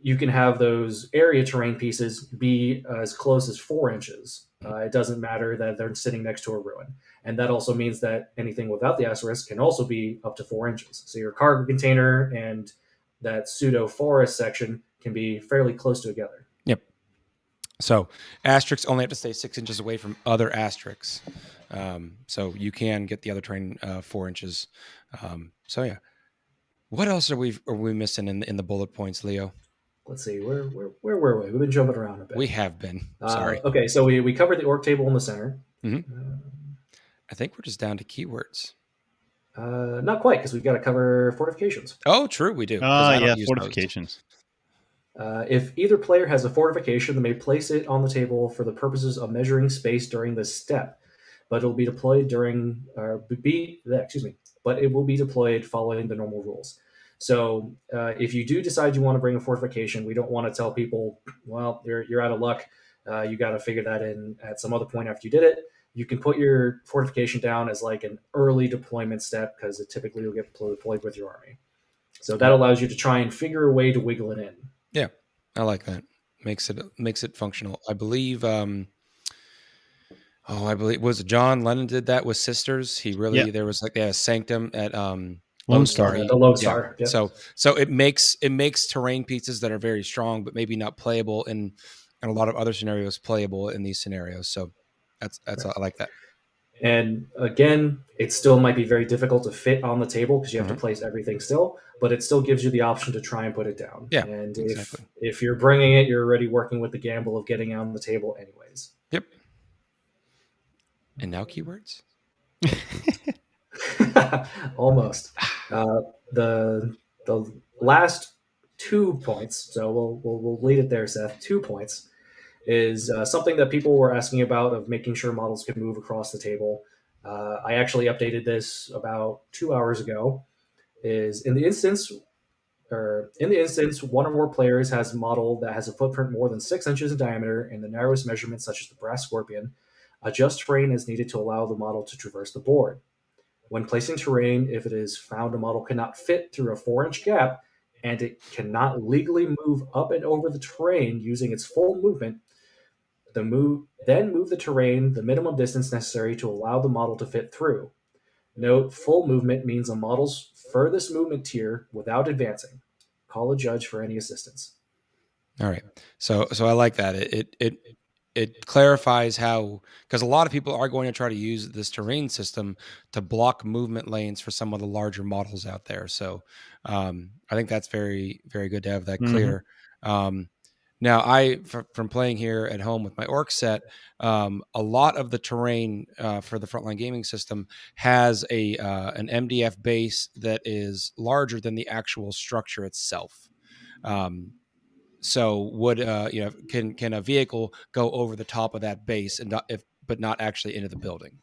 you can have those area terrain pieces be as close as 4 inches. It doesn't matter that they're sitting next to a ruin. And that also means that anything without the asterisk can also be up to 4 inches. So your cargo container and that pseudo forest section can be fairly close together. Yep. So asterisks only have to stay 6 inches away from other asterisks. So you can get the other terrain 4 inches. So yeah. What else are we missing in the bullet points, Leo? Let's see, where were we? We've been jumping around a bit. We have been. Sorry. Okay, so we covered the orc table in the center. I think we're just down to keywords. Not quite, because we've got to cover fortifications. Oh, true, we do. Fortifications. If either player has a fortification, they may place it on the table for the purposes of measuring space during this step, but it will be deployed but it will be deployed following the normal rules. So if you do decide you want to bring a fortification, we don't want to tell people, well, you're out of luck. You got to figure that in at some other point after you did it. You can put your fortification down as like an early deployment step because it typically will get deployed with your army. So that allows you to try and figure a way to wiggle it in. Yeah, I like that. Makes it functional. I believe. Was it John Lennon did that with Sisters? He really there was like a sanctum at Lone Star. The Lone Star. Yeah. Yep. So it makes terrain pieces that are very strong, but maybe not playable in a lot of other scenarios. Playable in these scenarios. So that's right. I like that. And again, it still might be very difficult to fit on the table because you have to place everything still, but it still gives you the option to try and put it down. Yeah, and exactly. if you're bringing it, you're already working with the gamble of getting on the table anyways. Yep. And now keywords? Almost. The last 2 points, so we'll lead it there, Seth. 2 points is something that people were asking about of making sure models can move across the table. I actually updated this about 2 hours ago. Is in the instance one or more players has a model that has a footprint more than 6 inches in diameter in the narrowest measurement, such as the brass scorpion, adjust terrain is needed to allow the model to traverse the board. When placing terrain, if it is found a model cannot fit through a 4-inch gap and it cannot legally move up and over the terrain using its full movement, then move the terrain the minimum distance necessary to allow the model to fit through. Note, full movement means a model's furthest movement tier without advancing. Call a judge for any assistance. All right. So I like that. It clarifies how, because a lot of people are going to try to use this terrain system to block movement lanes for some of the larger models out there. So I think that's very, very good to have that clear. Now, from playing here at home with my orc set, a lot of the terrain for the Frontline gaming system has an MDF base that is larger than the actual structure itself. So would can a vehicle go over the top of that base and but not actually into the building?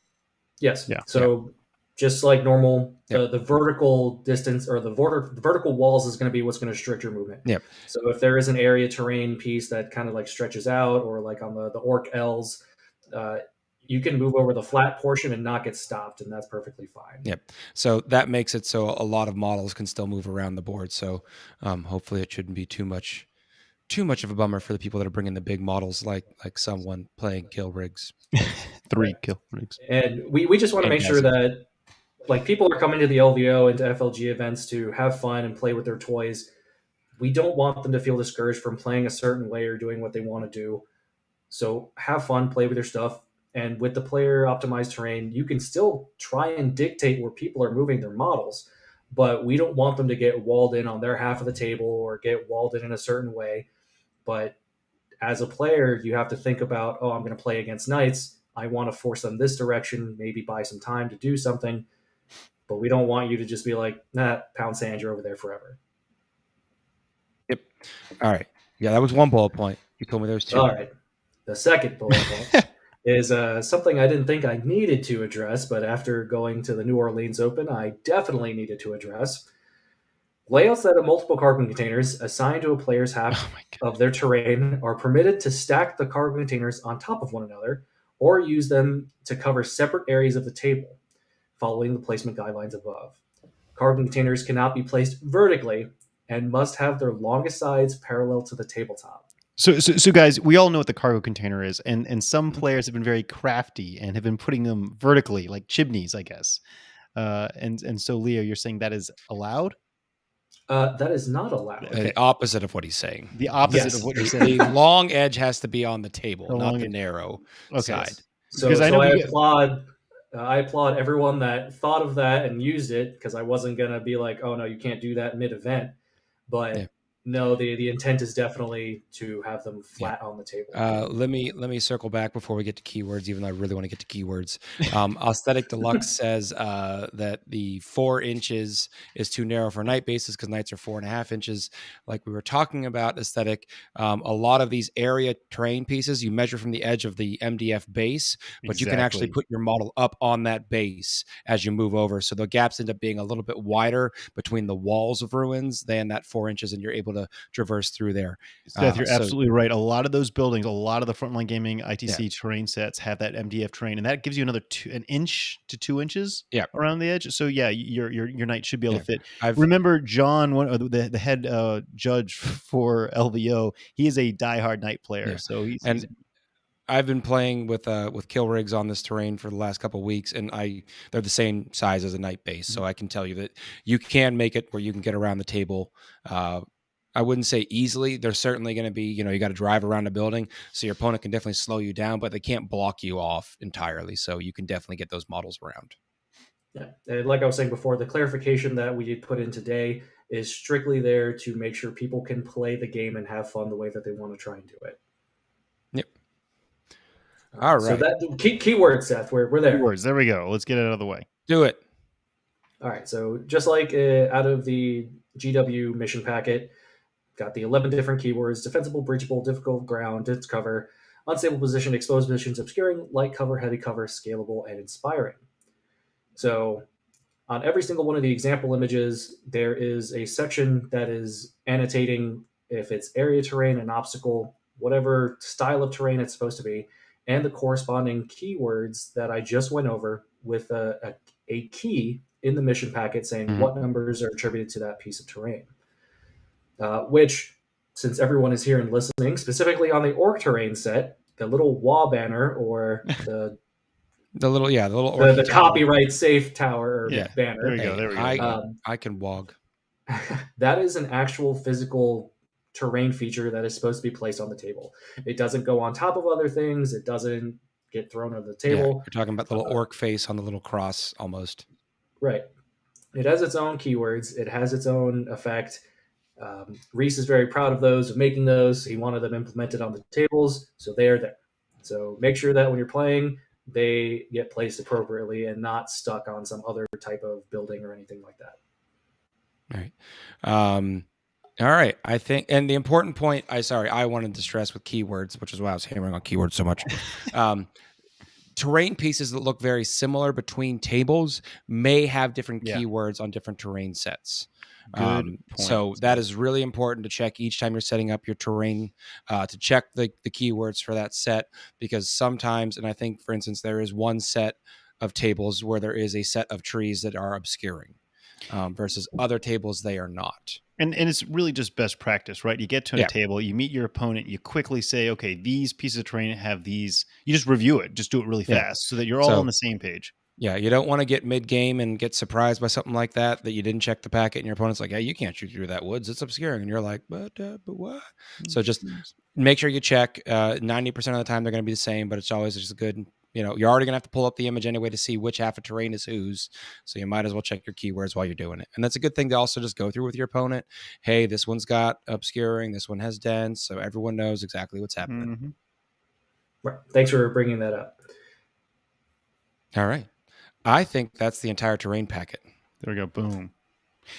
Yes. Yeah. So just like normal, Yep. the vertical distance or the vertical walls is going to be what's going to restrict your movement. Yep. So if there is an area terrain piece that kind of like stretches out, or like on the orc L's, you can move over the flat portion and not get stopped, and that's perfectly fine. Yep. So that makes it so a lot of models can still move around the board. So hopefully it shouldn't be too much of a bummer for the people that are bringing the big models, like someone playing kill rigs. 3 kill rigs. And we just want to make sure that like people are coming to the LVO and to FLG events to have fun and play with their toys. We don't want them to feel discouraged from playing a certain way or doing what they want to do. So have fun, play with your stuff. And with the player optimized terrain, you can still try and dictate where people are moving their models, but we don't want them to get walled in on their half of the table or get walled in a certain way. But as a player, you have to think about, oh, I'm going to play against knights. I want to force them this direction, maybe buy some time to do something. But we don't want you to just be like, nah, pound sand, you're over there forever. Yep. All right. Yeah, that was one bullet point. You told me there was 2. All right. The second bullet point is something I didn't think I needed to address, but after going to the New Orleans Open, I definitely needed to address. Layouts that have multiple cargo containers assigned to a player's half of their terrain are permitted to stack the cargo containers on top of one another or use them to cover separate areas of the table, following the placement guidelines above. Cargo containers cannot be placed vertically and must have their longest sides parallel to the tabletop. So guys, we all know what the cargo container is, and some players have been very crafty and have been putting them vertically, like chimneys, I guess. And so, Leo, you're saying that is allowed? That is not allowed. Okay. The opposite of what he's saying. The opposite of what you're saying. The long edge has to be on the table, not the narrow side. So I applaud everyone that thought of that and used it, because I wasn't going to be like, oh, no, you can't do that mid-event. But no, the intent is definitely to have them flat on the table. Let me circle back before we get to keywords, even though I really want to get to keywords. Aesthetic Deluxe says that the 4 inches is too narrow for knight bases because knights are 4.5 inches. Like we were talking about aesthetic, a lot of these area terrain pieces, you measure from the edge of the MDF base, but you can actually put your model up on that base as you move over. So the gaps end up being a little bit wider between the walls of ruins than that 4 inches, and you're able to traverse through there. Seth, you're absolutely right. A lot of those buildings, a lot of the Frontline Gaming ITC terrain sets have that MDF terrain, and that gives you another 1 inch to 2 inches around the edge. So yeah, your knight should be able to fit. Remember John, the head judge for LVO, he is a diehard knight player. So I've been playing with kill rigs on this terrain for the last couple of weeks, and they're the same size as a knight base. So I can tell you that you can make it where you can get around the table. I wouldn't say easily. There's certainly going to be, you got to drive around a building, so your opponent can definitely slow you down, but they can't block you off entirely. So you can definitely get those models around. Yeah, and like I was saying before, the clarification that we did put in today is strictly there to make sure people can play the game and have fun the way that they want to try and do it. Yep. All right. So that keyword, Seth, we're there. Keywords. There we go. Let's get it out of the way. Do it. All right. So just like out of the GW mission packet, got the 11 different keywords: defensible, breachable, difficult ground, dense cover, unstable position, exposed positions, obscuring, light cover, heavy cover, scalable, and inspiring. So on every single one of the example images, there is a section that is annotating if it's area terrain, an obstacle, whatever style of terrain it's supposed to be, and the corresponding keywords that I just went over with a key in the mission packet saying what numbers are attributed to that piece of terrain. Which, since everyone is here and listening, specifically on the orc terrain set, the little wall banner or the copyright safe tower banner. There we go. I can wog. That is an actual physical terrain feature that is supposed to be placed on the table. It doesn't go on top of other things. It doesn't get thrown on the table. Yeah, you're talking about the little orc face on the little cross almost. Right. It has its own keywords. It has its own effect. Reese is very proud of those, of making those. He wanted them implemented on the tables, so they are there. So make sure that when you're playing, they get placed appropriately and not stuck on some other type of building or anything like that. All right. I think, and the important point, I wanted to stress with keywords, which is why I was hammering on keywords so much. Terrain pieces that look very similar between tables may have different keywords on different terrain sets. Good point. So that is really important to check each time you're setting up your terrain, to check the keywords for that set, because sometimes, and I think, for instance, there is one set of tables where there is a set of trees that are obscuring, versus other tables they are not. And it's really just best practice, right? You get to a table, you meet your opponent, you quickly say, okay, these pieces of terrain have these. You just review it, just do it really fast so that you're all on the same page. Yeah, you don't want to get mid-game and get surprised by something like that you didn't check the packet, and your opponent's like, hey, you can't shoot through that woods, it's obscuring. And you're like, but what? So just make sure you check. 90% of the time they're going to be the same, but it's always just a good, you're already going to have to pull up the image anyway to see which half of terrain is whose. So you might as well check your keywords while you're doing it. And that's a good thing to also just go through with your opponent. Hey, this one's got obscuring, this one has dense, so everyone knows exactly what's happening. Mm-hmm. Right. Thanks for bringing that up. All right. I think that's the entire terrain packet. There we go. Boom.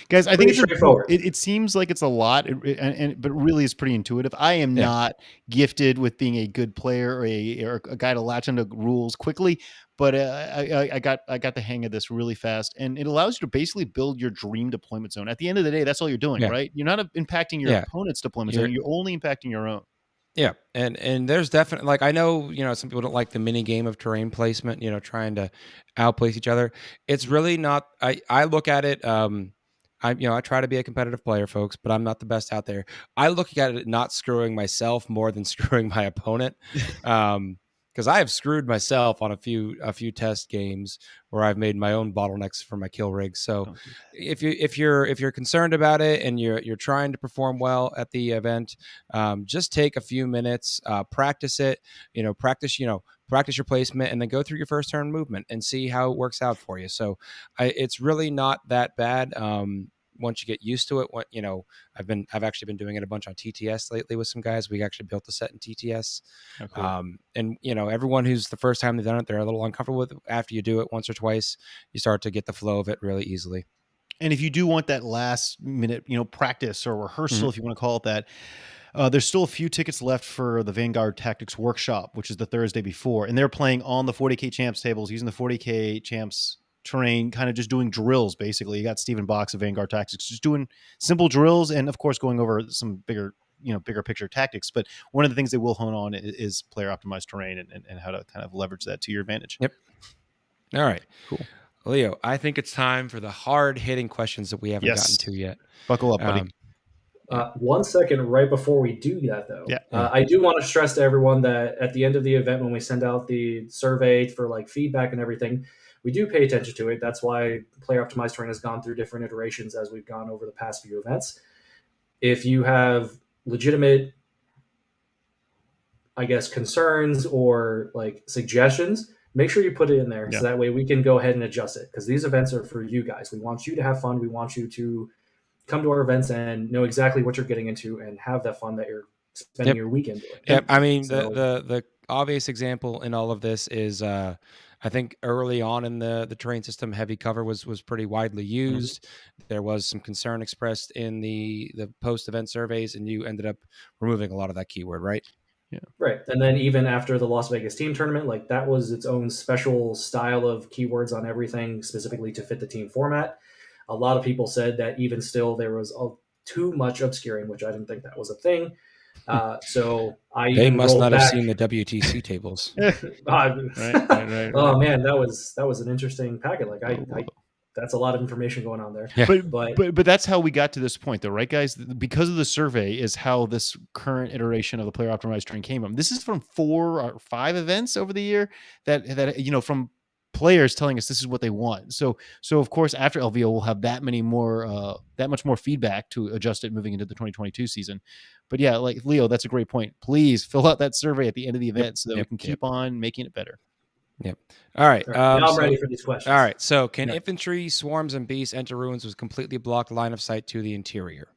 Guys, I think it seems like it's a lot, but really is pretty intuitive. I am not gifted with being a good player or a guy to latch onto rules quickly, but I got the hang of this really fast, and it allows you to basically build your dream deployment zone. At the end of the day, that's all you're doing, right? You're not impacting your opponent's deployment zone. You're only impacting your own. Yeah, and there's definitely, I know, some people don't like the mini game of terrain placement, trying to outplace each other. It's really not. I look at it. I try to be a competitive player, folks, but I'm not the best out there. I look at it not screwing myself more than screwing my opponent, because I have screwed myself on a few test games where I've made my own bottlenecks for my kill rigs. So if you're concerned about it and you're trying to perform well at the event, just take a few minutes, practice it. Practice your placement, and then go through your first turn movement and see how it works out for you. So it's really not that bad. Once you get used to it, I've actually been doing it a bunch on TTS lately with some guys. We actually built a set in TTS. Oh, cool. And everyone who's the first time they've done it, they're a little uncomfortable with it. After you do it once or twice, you start to get the flow of it really easily. And if you do want that last minute, practice or rehearsal, if you want to call it that, there's still a few tickets left for the Vanguard Tactics Workshop, which is the Thursday before. And they're playing on the 40K Champs tables, using the 40K Champs terrain, kind of just doing drills, basically. You got Stephen Box of Vanguard Tactics just doing simple drills, and of course going over some bigger picture tactics. But one of the things they will hone on is player optimized terrain and how to kind of leverage that to your advantage. Yep. All right. Cool. Leo, I think it's time for the hard-hitting questions that we haven't gotten to yet. Buckle up, buddy. 1 second right before we do that, though. I do want to stress to everyone that at the end of the event, when we send out the survey for feedback and everything, we do pay attention to it. That's why player optimized terrain has gone through different iterations as we've gone over the past few events. If you have legitimate, concerns or suggestions, make sure you put it in there so that way we can go ahead and adjust it, because these events are for you guys. We want you to have fun. We want you to come to our events and know exactly what you're getting into and have that fun that you're spending your weekend doing. Yep. I mean, the obvious example in all of this is I think early on in the terrain system, heavy cover was pretty widely used. Mm-hmm. There was some concern expressed in the post-event surveys, and you ended up removing a lot of that keyword, right? Yeah. Right. And then even after the Las Vegas team tournament, that was its own special style of keywords on everything specifically to fit the team format. A lot of people said that even still there was too much obscuring, which I didn't think that was a thing. So they must not have seen the WTC tables. Right. Oh man, that was an interesting packet. That's a lot of information going on there. Yeah. But that's how we got to this point, though, right, guys? Because of the survey is how this current iteration of the player optimized terrain came from. This is from 4 or 5 events over the year that from players telling us this is what they want. So of course, after LVO, we'll have that much more feedback to adjust it moving into the 2022 season. But yeah, Leo, that's a great point. Please fill out that survey at the end of the event so that we can keep on making it better. Yep. All right. I'm ready for these questions. All right. So can infantry, swarms, and beasts enter ruins with completely blocked line of sight to the interior?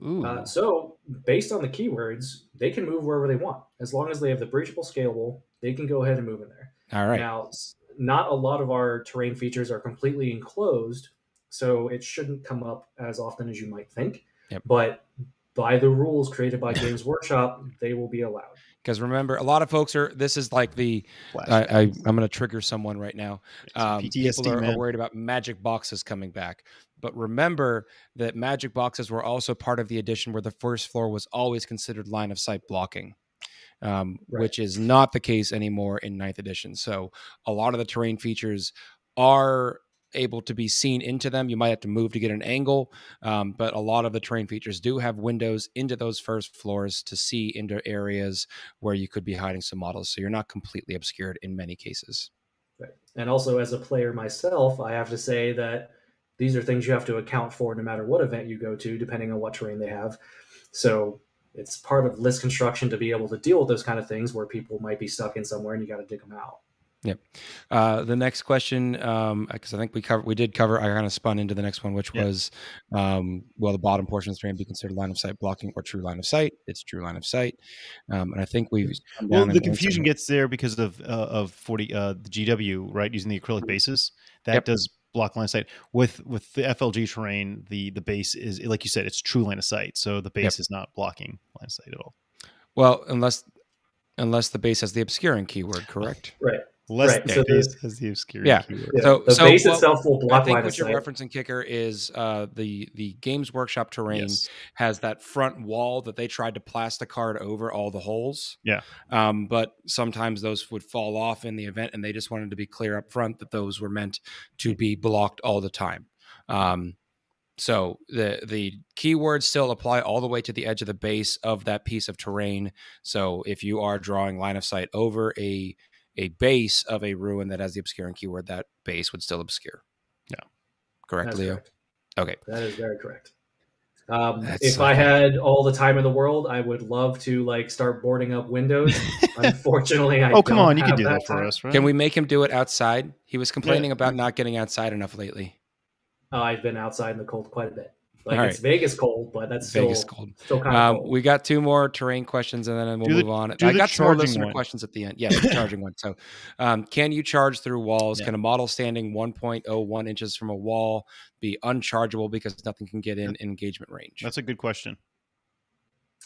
Ooh. So based on the keywords, they can move wherever they want. As long as they have the breachable scalable, they can go ahead and move in there. All right. Now, not a lot of our terrain features are completely enclosed, so it shouldn't come up as often as you might think. Yep. But by the rules created by Games Workshop, they will be allowed. Because remember, a lot of folks this is like I'm going to trigger someone right now. PTSD, people are man. worried about magic boxes coming back. But remember that magic boxes were also part of the edition where the first floor was always considered line of sight blocking, which is not the case anymore in 9th edition. So a lot of the terrain features are able to be seen into them. You might have to move to get an angle, but a lot of the terrain features do have windows into those first floors to see into areas where you could be hiding some models. So you're not completely obscured in many cases. Right. And also, as a player myself, I have to say that these are things you have to account for no matter what event you go to, depending on what terrain they have. So it's part of list construction to be able to deal with those kind of things where people might be stuck in somewhere and you got to dig them out. Yep. The next question, because I think we did cover, I kind of spun into the next one, which was, will the bottom portion of the terrain be considered line of sight blocking or true line of sight? It's true line of sight. And I think we've the confusion gets there because of the GW, right? Using the acrylic bases that does block line of sight. With the FLG terrain, the base is, like you said, it's true line of sight. So the base is not blocking line of sight at all. Well, unless the base has the obscuring keyword, correct? Right. Less the base has the obscuring keyword. So the base itself will block line of sight. I think what you're referencing, Kicker, is the Games Workshop terrain has that front wall that they tried to plasticard over all the holes. Yeah. But sometimes those would fall off in the event, and they just wanted to be clear up front that those were meant to be blocked all the time. So the keywords still apply all the way to the edge of the base of that piece of terrain. So if you are drawing line of sight over a base of a ruin that has the obscuring keyword, that base would still obscure. Yeah. Correct, That's Leo? Correct. Okay. That is very correct. If I had all the time in the world, I would love to start boarding up windows. Unfortunately, I come on, you can do that for us, right? Can we make him do it outside? He was complaining about not getting outside enough lately. I've been outside in the cold quite a bit. It's Vegas cold, but that's Vegas cold. Still kind of cold. We got 2 more terrain questions, and then we'll move on. I got some more listener questions at the end. Yeah, the charging one. So, can you charge through walls? Yeah. Can a model standing 1.01 inches from a wall be unchargeable because nothing can get in engagement range? That's a good question.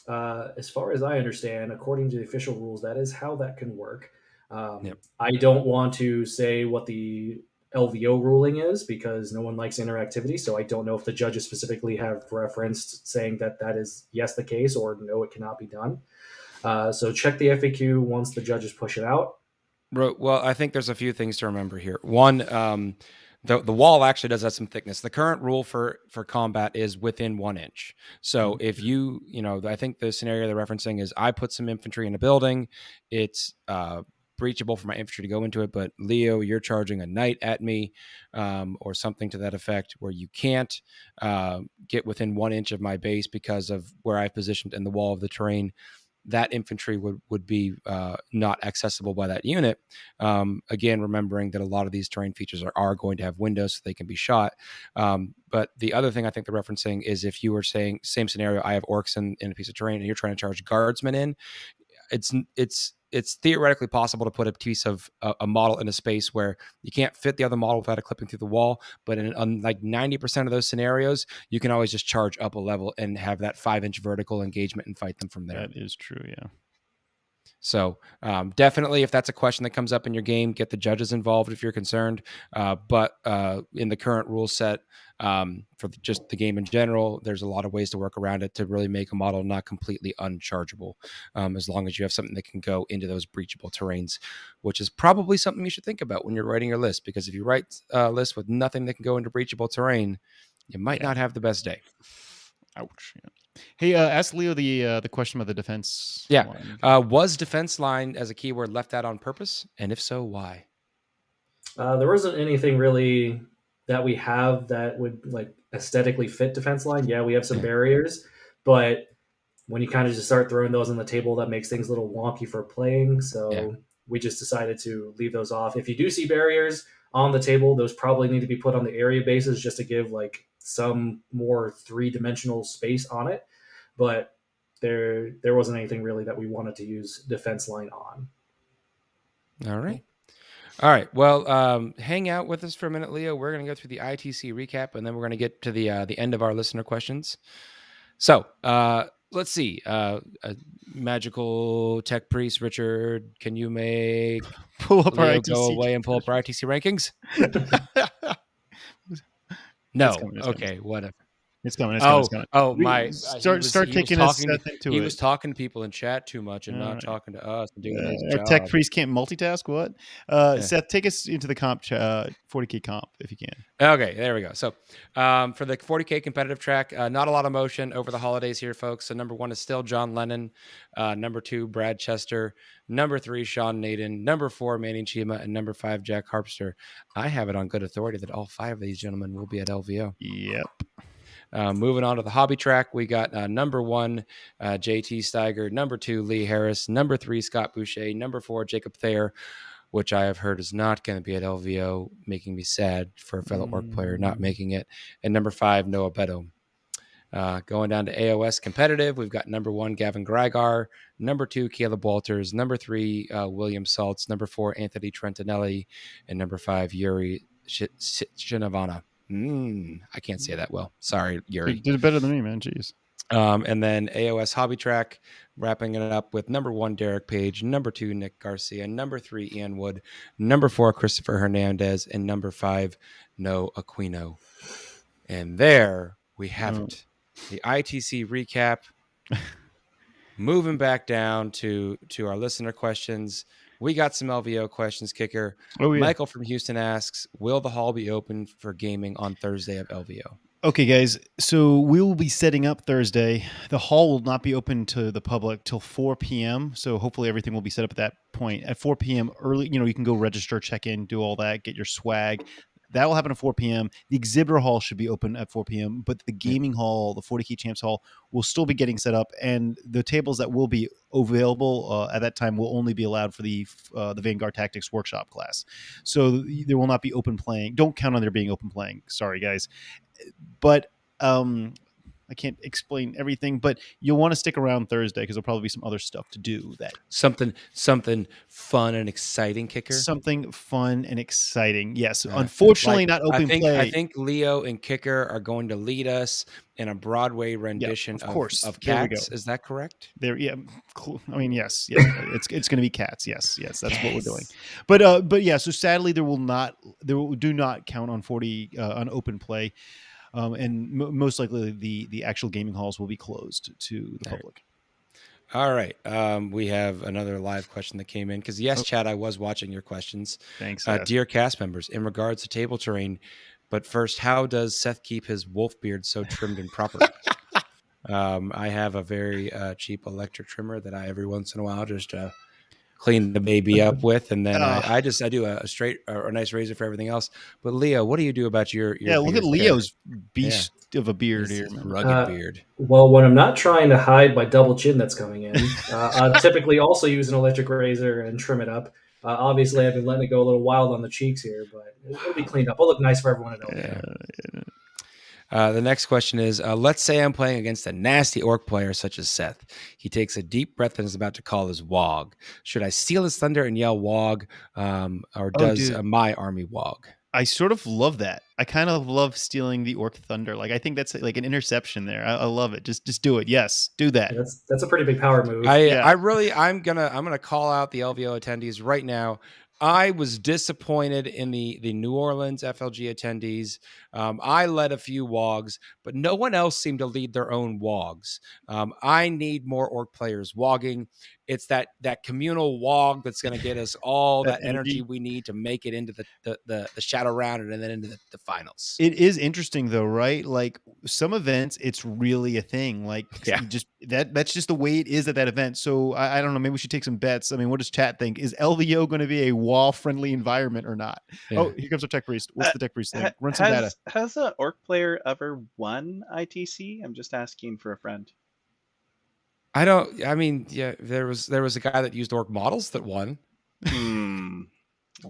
As far as I understand, according to the official rules, that is how that can work. I don't want to say what the LVO ruling is because no one likes interactivity. So I don't know if the judges specifically have referenced saying that is yes the case or no, it cannot be done. So check the FAQ once the judges push it out. Well, I think there's a few things to remember here. One, the wall actually does have some thickness. The current rule for combat is within 1 inch. So if I think the scenario they're referencing is I put some infantry in a building, it's breachable for my infantry to go into it, but Leo, you're charging a knight at me, or something to that effect, where you can't get within 1 inch of my base because of where I've positioned in the wall of the terrain. That infantry would be not accessible by that unit. Again, remembering that a lot of these terrain features are going to have windows so they can be shot. But the other thing I think they're referencing is if you were saying same scenario, I have orcs in a piece of terrain and you're trying to charge guardsmen in, it's theoretically possible to put a piece of a model in a space where you can't fit the other model without it clipping through the wall. But in like 90% of those scenarios, you can always just charge up a level and have that 5-inch vertical engagement and fight them from there. That is true, yeah. So definitely, if that's a question that comes up in your game, get the judges involved if you're concerned. But in the current rule set, for just the game in general, there's a lot of ways to work around it to really make a model not completely unchargeable, as long as you have something that can go into those breachable terrains, which is probably something you should think about when you're writing your list. Because if you write a list with nothing that can go into breachable terrain, you might not have the best day. Ouch. Yeah. Hey, ask Leo the question about the defense. Yeah. Was defense line as a keyword left out on purpose? And if so, why? There wasn't anything really that we have that would aesthetically fit defense line. Yeah, we have some barriers, but when you kind of just start throwing those on the table, that makes things a little wonky for playing. So we just decided to leave those off. If you do see barriers on the table, those probably need to be put on the area bases just to give some more 3-dimensional space on it. but there wasn't anything really that we wanted to use defense line on. All right. Well, hang out with us for a minute, Leo. We're going to go through the ITC recap, and then we're going to get to the end of our listener questions. So let's see. Magical Tech Priest Richard, can you make pull up Leo our go ITC away and pull up our ITC rankings? No. It's Okay. Whatever. It's coming. It's coming. Start taking us Seth into He it. was talking to people in chat too much and not talking to us and doing his our job. tech priest can't multitask. What? Seth, take us into the comp 40K comp if you can. Okay, there we go. So for the 40K competitive track, not a lot of motion over the holidays here, folks. So number 1 is still John Lennon. Number 2, Brad Chester. Number 3, Sean Naden. Number 4, Manning Chima. And number 5, Jack Harpster. I have it on good authority that all 5 of these gentlemen will be at LVO. Yep. Moving on to the hobby track, we got number 1, JT Steiger. Number 2, Lee Harris. Number 3, Scott Boucher. Number 4, Jacob Thayer, which I have heard is not going to be at LVO, making me sad for a fellow orc player not making it. And number 5, Noah Beto. Going down to AOS competitive, we've got number 1, Gavin Greigar. Number 2, Caleb Walters. Number 3, William Saltz. Number 4, Anthony Trentinelli. And number 5, Yuri Shinavana. I can't say that well. Sorry, Yuri. You did it better than me, man. Jeez. And then AOS hobby track, wrapping it up with number 1, Derek Page. Number 2, Nick Garcia. Number 3, Ian Wood. Number 4, Christopher Hernandez. And number 5, No Aquino. And there we have it. The ITC recap. Moving back down to our listener questions. We got some LVO questions, Kicker. Oh, yeah. Michael from Houston asks, will the hall be open for gaming on Thursday of LVO? Okay, guys. So we will be setting up Thursday. The hall will not be open to the public till 4 p.m. So hopefully everything will be set up at that point. At 4 p.m. early, you can go register, check in, do all that, get your swag. That will happen at 4 p.m. The exhibitor hall should be open at 4 p.m., but the gaming hall, the 40K Champs hall, will still be getting set up, and the tables that will be available at that time will only be allowed for the Vanguard Tactics workshop class. So there will not be open playing. Don't count on there being open playing. Sorry, guys. But I can't explain everything, but you'll want to stick around Thursday because there'll probably be some other stuff to do. That something fun and exciting, Kicker. Something fun and exciting. Yes, unfortunately, not open play. I think Leo and Kicker are going to lead us in a Broadway rendition of Cats. Is that correct? I mean, yes. It's going to be Cats. Yes, that's what we're doing. But yeah. So sadly, do not count on 40 on open play. And most likely the actual gaming halls will be closed to the public. All right. We have another live question that came in because Chad, I was watching your questions. Thanks. Dear cast members, in regards to table terrain, but first, how does Seth keep his wolf beard so trimmed and proper? I have a very cheap electric trimmer that I every once in a while just clean the baby up with, and then I do a nice razor for everything else. But Leo, what do you do about your look at Leo's beast of a beard here, rugged beard. Well, when I'm not trying to hide my double chin that's coming in, I typically also use an electric razor and trim it up. Obviously, I've been letting it go a little wild on the cheeks here, but it'll be cleaned up. It'll look nice for everyone to know. The next question is, let's say I'm playing against a nasty orc player such as Seth. He takes a deep breath and is about to call his wog. Should I steal his thunder and yell wog, or does my army wog? I sort of love that. I kind of love stealing the orc thunder. Like, I think that's like an interception there. I love it. Just do it. Yes, do that. Yeah, that's a pretty big power move. I'm gonna call out the LVO attendees right now. I was disappointed in the New Orleans FLG attendees. I led a few wogs, but no one else seemed to lead their own wogs. I need more orc players wogging. It's that communal wog that's going to get us all that energy we need to make it into the shadow round and then into the finals. It is interesting though, right? Like some events, it's really a thing. Like just that's just the way it is at that event. So I don't know. Maybe we should take some bets. I mean, what does chat think? Is LVO going to be a wall-friendly environment or not? Yeah. Oh, here comes our tech priest. What's the tech priest thing? Run some data. Has an orc player ever won ITC? I'm just asking for a friend. There was a guy that used orc models that won.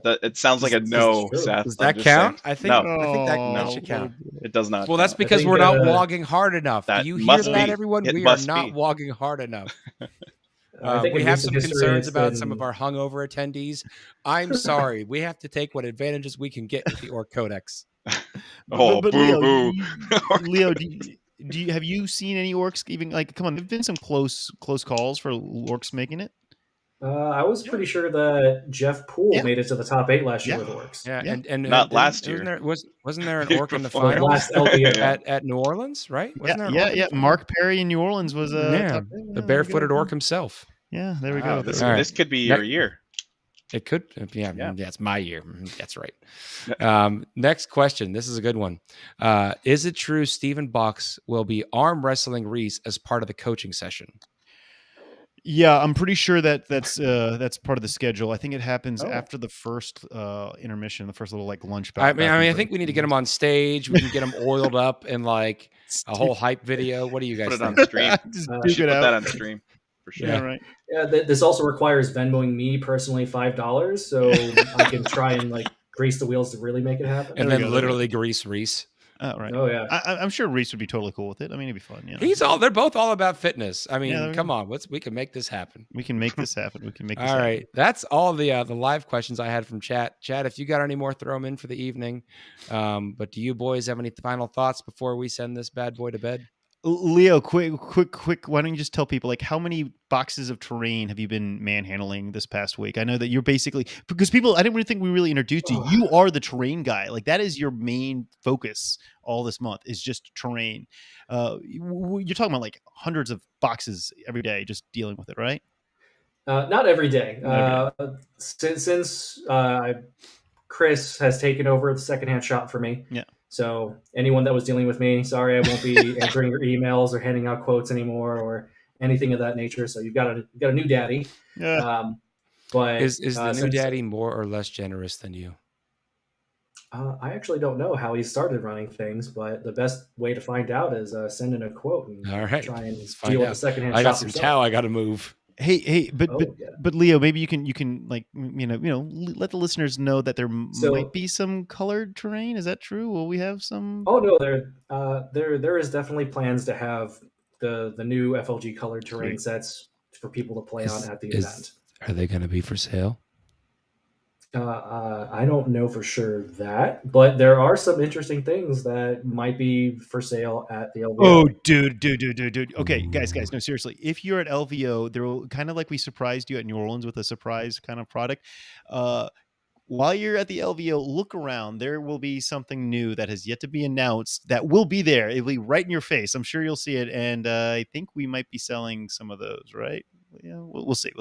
It sounds like a This is no, true. Seth. Does I'm that just count? saying. I think No, that Oh, should count. it does not. Well, that's count. because think, we're not wogging hard enough. that Do you hear must that, be. everyone? It We are must not be. wogging hard enough. I think We in have recent some history, concerns it's about some of been- our hungover attendees. I'm sorry. We have to take what advantages we can get with the Orc Codex. Oh, but boo Leo, hoo. Leo, have you seen any orcs even like? Come on, there've been some close calls for orcs making it. I was pretty sure that Jeff Poole Yeah. made it to the top 8 last year Yeah. with Orcs. Yeah, Yeah. and Not last year. Wasn't there an Year Orc in the before. finals Last LBO. at New Orleans? Right? Wasn't there an Orc in the finals? Mark Perry in New Orleans was Yeah, top 8. the barefooted Orc himself. Yeah, there we Wow, go. this could be your year. It could, yeah, Yeah. it's my year. That's right. Next question. This is a good one. Is it true Stephen Box will be arm wrestling Reese as part of the coaching session? Yeah, I'm pretty sure that's part of the schedule. I think it happens Oh. after the first intermission, the first little like lunch. I think we need to get him on stage. We can get him oiled up in like a whole hype video. What do you guys Put it on think? stream. Just We duke should it put out. that on stream for sure. Yeah, right. Yeah, this also requires Venmoing me personally $5, so I can try and like grease the wheels to really make it happen. And There we then go. literally grease Reese. Oh, right. Oh yeah. I'm sure Reese would be totally cool with it. I mean, it'd be fun. You know? They're both all about fitness. I mean, Yeah, there we come go. on, we can make this happen. We can make this happen. We can make this All happen. right, that's all the live questions I had from chat. Chat, if you got any more, throw them in for the evening. But do you boys have any final thoughts before we send this bad boy to bed? Leo, quick. Why don't you just tell people like how many boxes of terrain have you been manhandling this past week? I know that you're basically because people. I didn't really think we really introduced you. You are the terrain guy. Like that is your main focus all this month is just terrain. You're talking about like hundreds of boxes every day, just dealing with it, right? Not every day. Okay. Since Chris has taken over the secondhand shop for me. Yeah. So anyone that was dealing with me, sorry, I won't be answering your emails or handing out quotes anymore or anything of that nature. So you've got a new daddy. Yeah. But Is the new daddy more or less generous than you? I actually don't know how he started running things, but the best way to find out is send in a quote and All right, try and let's find deal with out. the secondhand I shop got some yourself. towel I got to move. Hey, but Yeah. but Leo, maybe you can like let the listeners know that there might be some colored terrain. Is that true? Will we have some? Oh no, there is definitely plans to have the new FLG colored terrain Sweet. sets for people to play on at the event. Are they going to be for sale? I don't know for sure that, but there are some interesting things that might be for sale at the LVO. Oh, dude. Okay, guys, no, seriously. If you're at LVO, there will kind of like we surprised you at New Orleans with a surprise kind of product. While you're at the LVO, look around. There will be something new that has yet to be announced that will be there. It'll be right in your face. I'm sure you'll see it. And I think we might be selling some of those, right? Yeah, we'll see.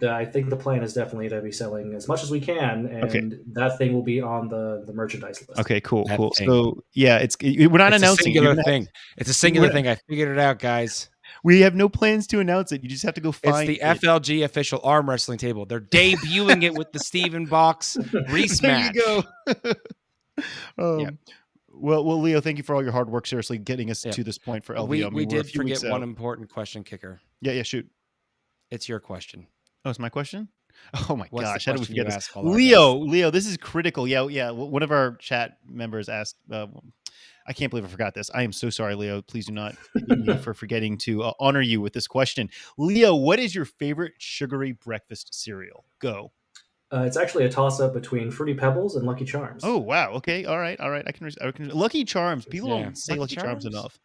I think the plan is definitely to be selling as much as we can, and that thing will be on the merchandise list. Okay, cool. That thing. So yeah, we're not announcing a singular thing. It's a singular thing. I figured it out, guys. We have no plans to announce it. You just have to go find It's the FLG official arm wrestling table. They're debuting it with the Stephen Box Reese match. There you go. Yeah. Well, Leo, thank you for all your hard work. Seriously, getting us to this point for LVO. We I mean, we're a did few forget weeks one out. important question, Kicker. Yeah, shoot. It's your question. Oh, it's my question? Oh my What's the gosh, how did we question you forget this? ask all our Leo, this is critical. Yeah. One of our chat members asked, I can't believe I forgot this. I am so sorry, Leo. Please do not forgive me for forgetting to honor you with this question. Leo, what is your favorite sugary breakfast cereal? Go. It's actually a toss-up between Fruity Pebbles and Lucky Charms. Oh, wow. Okay. All right. I can Lucky Charms. People Yeah. don't say Lucky Lucky Charms Charms? enough.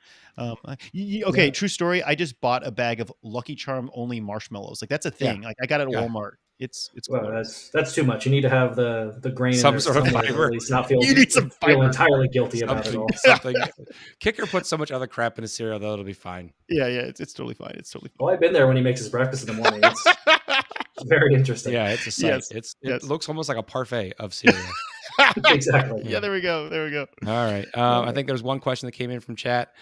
Okay. True story. I just bought a bag of Lucky Charm only marshmallows. Like that's a thing. Like I got it at Walmart. It's Well, glorious. that's too much. You need to have the grain Some in there sort of somewhere to fiber. At least not feel, You need some feel fiber. entirely guilty about it all. Something. Kicker puts so much other crap in his cereal that it'll be fine. Yeah. It's totally fine. It's totally fine. Well, I've been there when he makes his breakfast in the morning. It's very interesting. Yeah, it's a sight. Yes, It looks almost like a parfait of cereal. Exactly. Yeah, there we go. All right. I think there's one question that came in from chat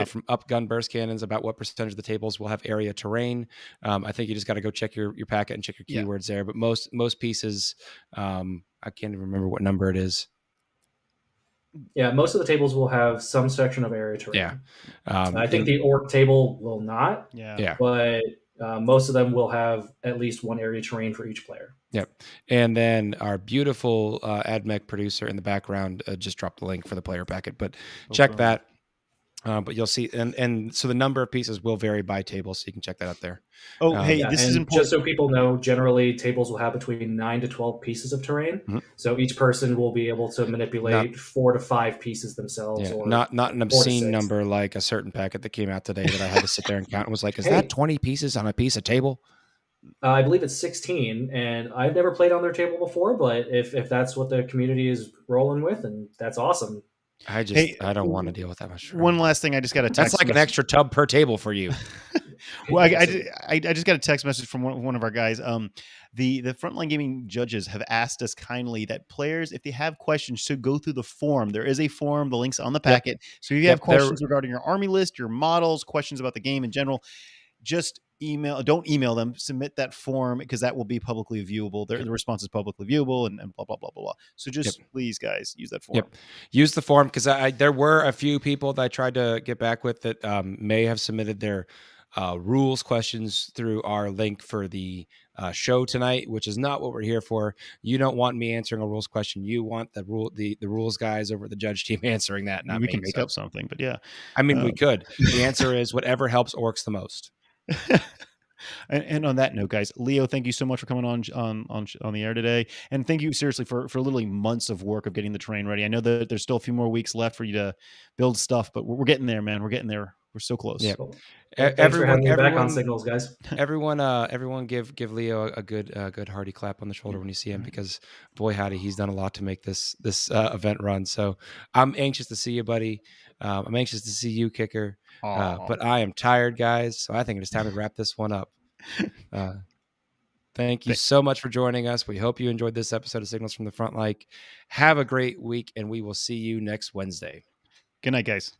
from Upgun Burst Cannons about what percentage of the tables will have area terrain. I think you just got to go check your packet and check your keywords there. But most pieces, I can't even remember what number it is. Yeah, most of the tables will have some section of area terrain. Yeah. I think the orc table will not. Yeah. Yeah. But Most of them will have at least one area terrain for each player. Yep. And then our beautiful AdMech producer in the background just dropped the link for the player packet, but check that. But you'll see, and so the number of pieces will vary by table, so you can check that out there. Hey, this is important. Just so people know, generally tables will have between 9 to 12 pieces of terrain. Mm-hmm. So each person will be able to manipulate 4 to 5 pieces themselves. Or not an obscene number like a certain packet that came out today that I had to sit there and count and was like, is that 20 pieces on a piece of table? I believe it's 16, and I've never played on their table before, but if that's what the community is rolling with, and that's awesome. I don't want to deal with that much. One last thing, I just got a text. That's like an extra tub per table for you. Well, I just got a text message from one of our guys. The Frontline Gaming judges have asked us kindly that players, if they have questions, should go through the form. There is a form. The link's on the packet. Yep. So if you have questions regarding your army list, your models, questions about the game in general, just don't email them, submit that form, because that will be publicly viewable. The response is publicly viewable and blah, blah, blah, blah, blah. So just please, guys, use that form. Use the form, because there were a few people that I tried to get back with that may have submitted their rules questions through our link for the show tonight, which is not what we're here for. You don't want me answering a rules question. You want the rules guys over at the judge team answering that. Not we can make up something, but yeah. I mean, we could. The answer is whatever helps orcs the most. And on that note, guys, Leo, thank you so much for coming on the air today, and thank you seriously for literally months of work of getting the terrain ready. I know that there's still a few more weeks left for you to build stuff, but we're getting there, man. We're getting there. We're so close. Yeah. Thanks for having me back on Signals, guys. Everyone, give Leo a good hearty clap on the shoulder when you see him, because boy howdy, he's done a lot to make this event run. So I'm anxious to see you, buddy. I'm anxious to see you, Kicker. But I am tired, guys. So I think it's time to wrap this one up. Thank you so much for joining us. We hope you enjoyed this episode of Signals from the Front. Have a great week, and we will see you next Wednesday. Good night, guys.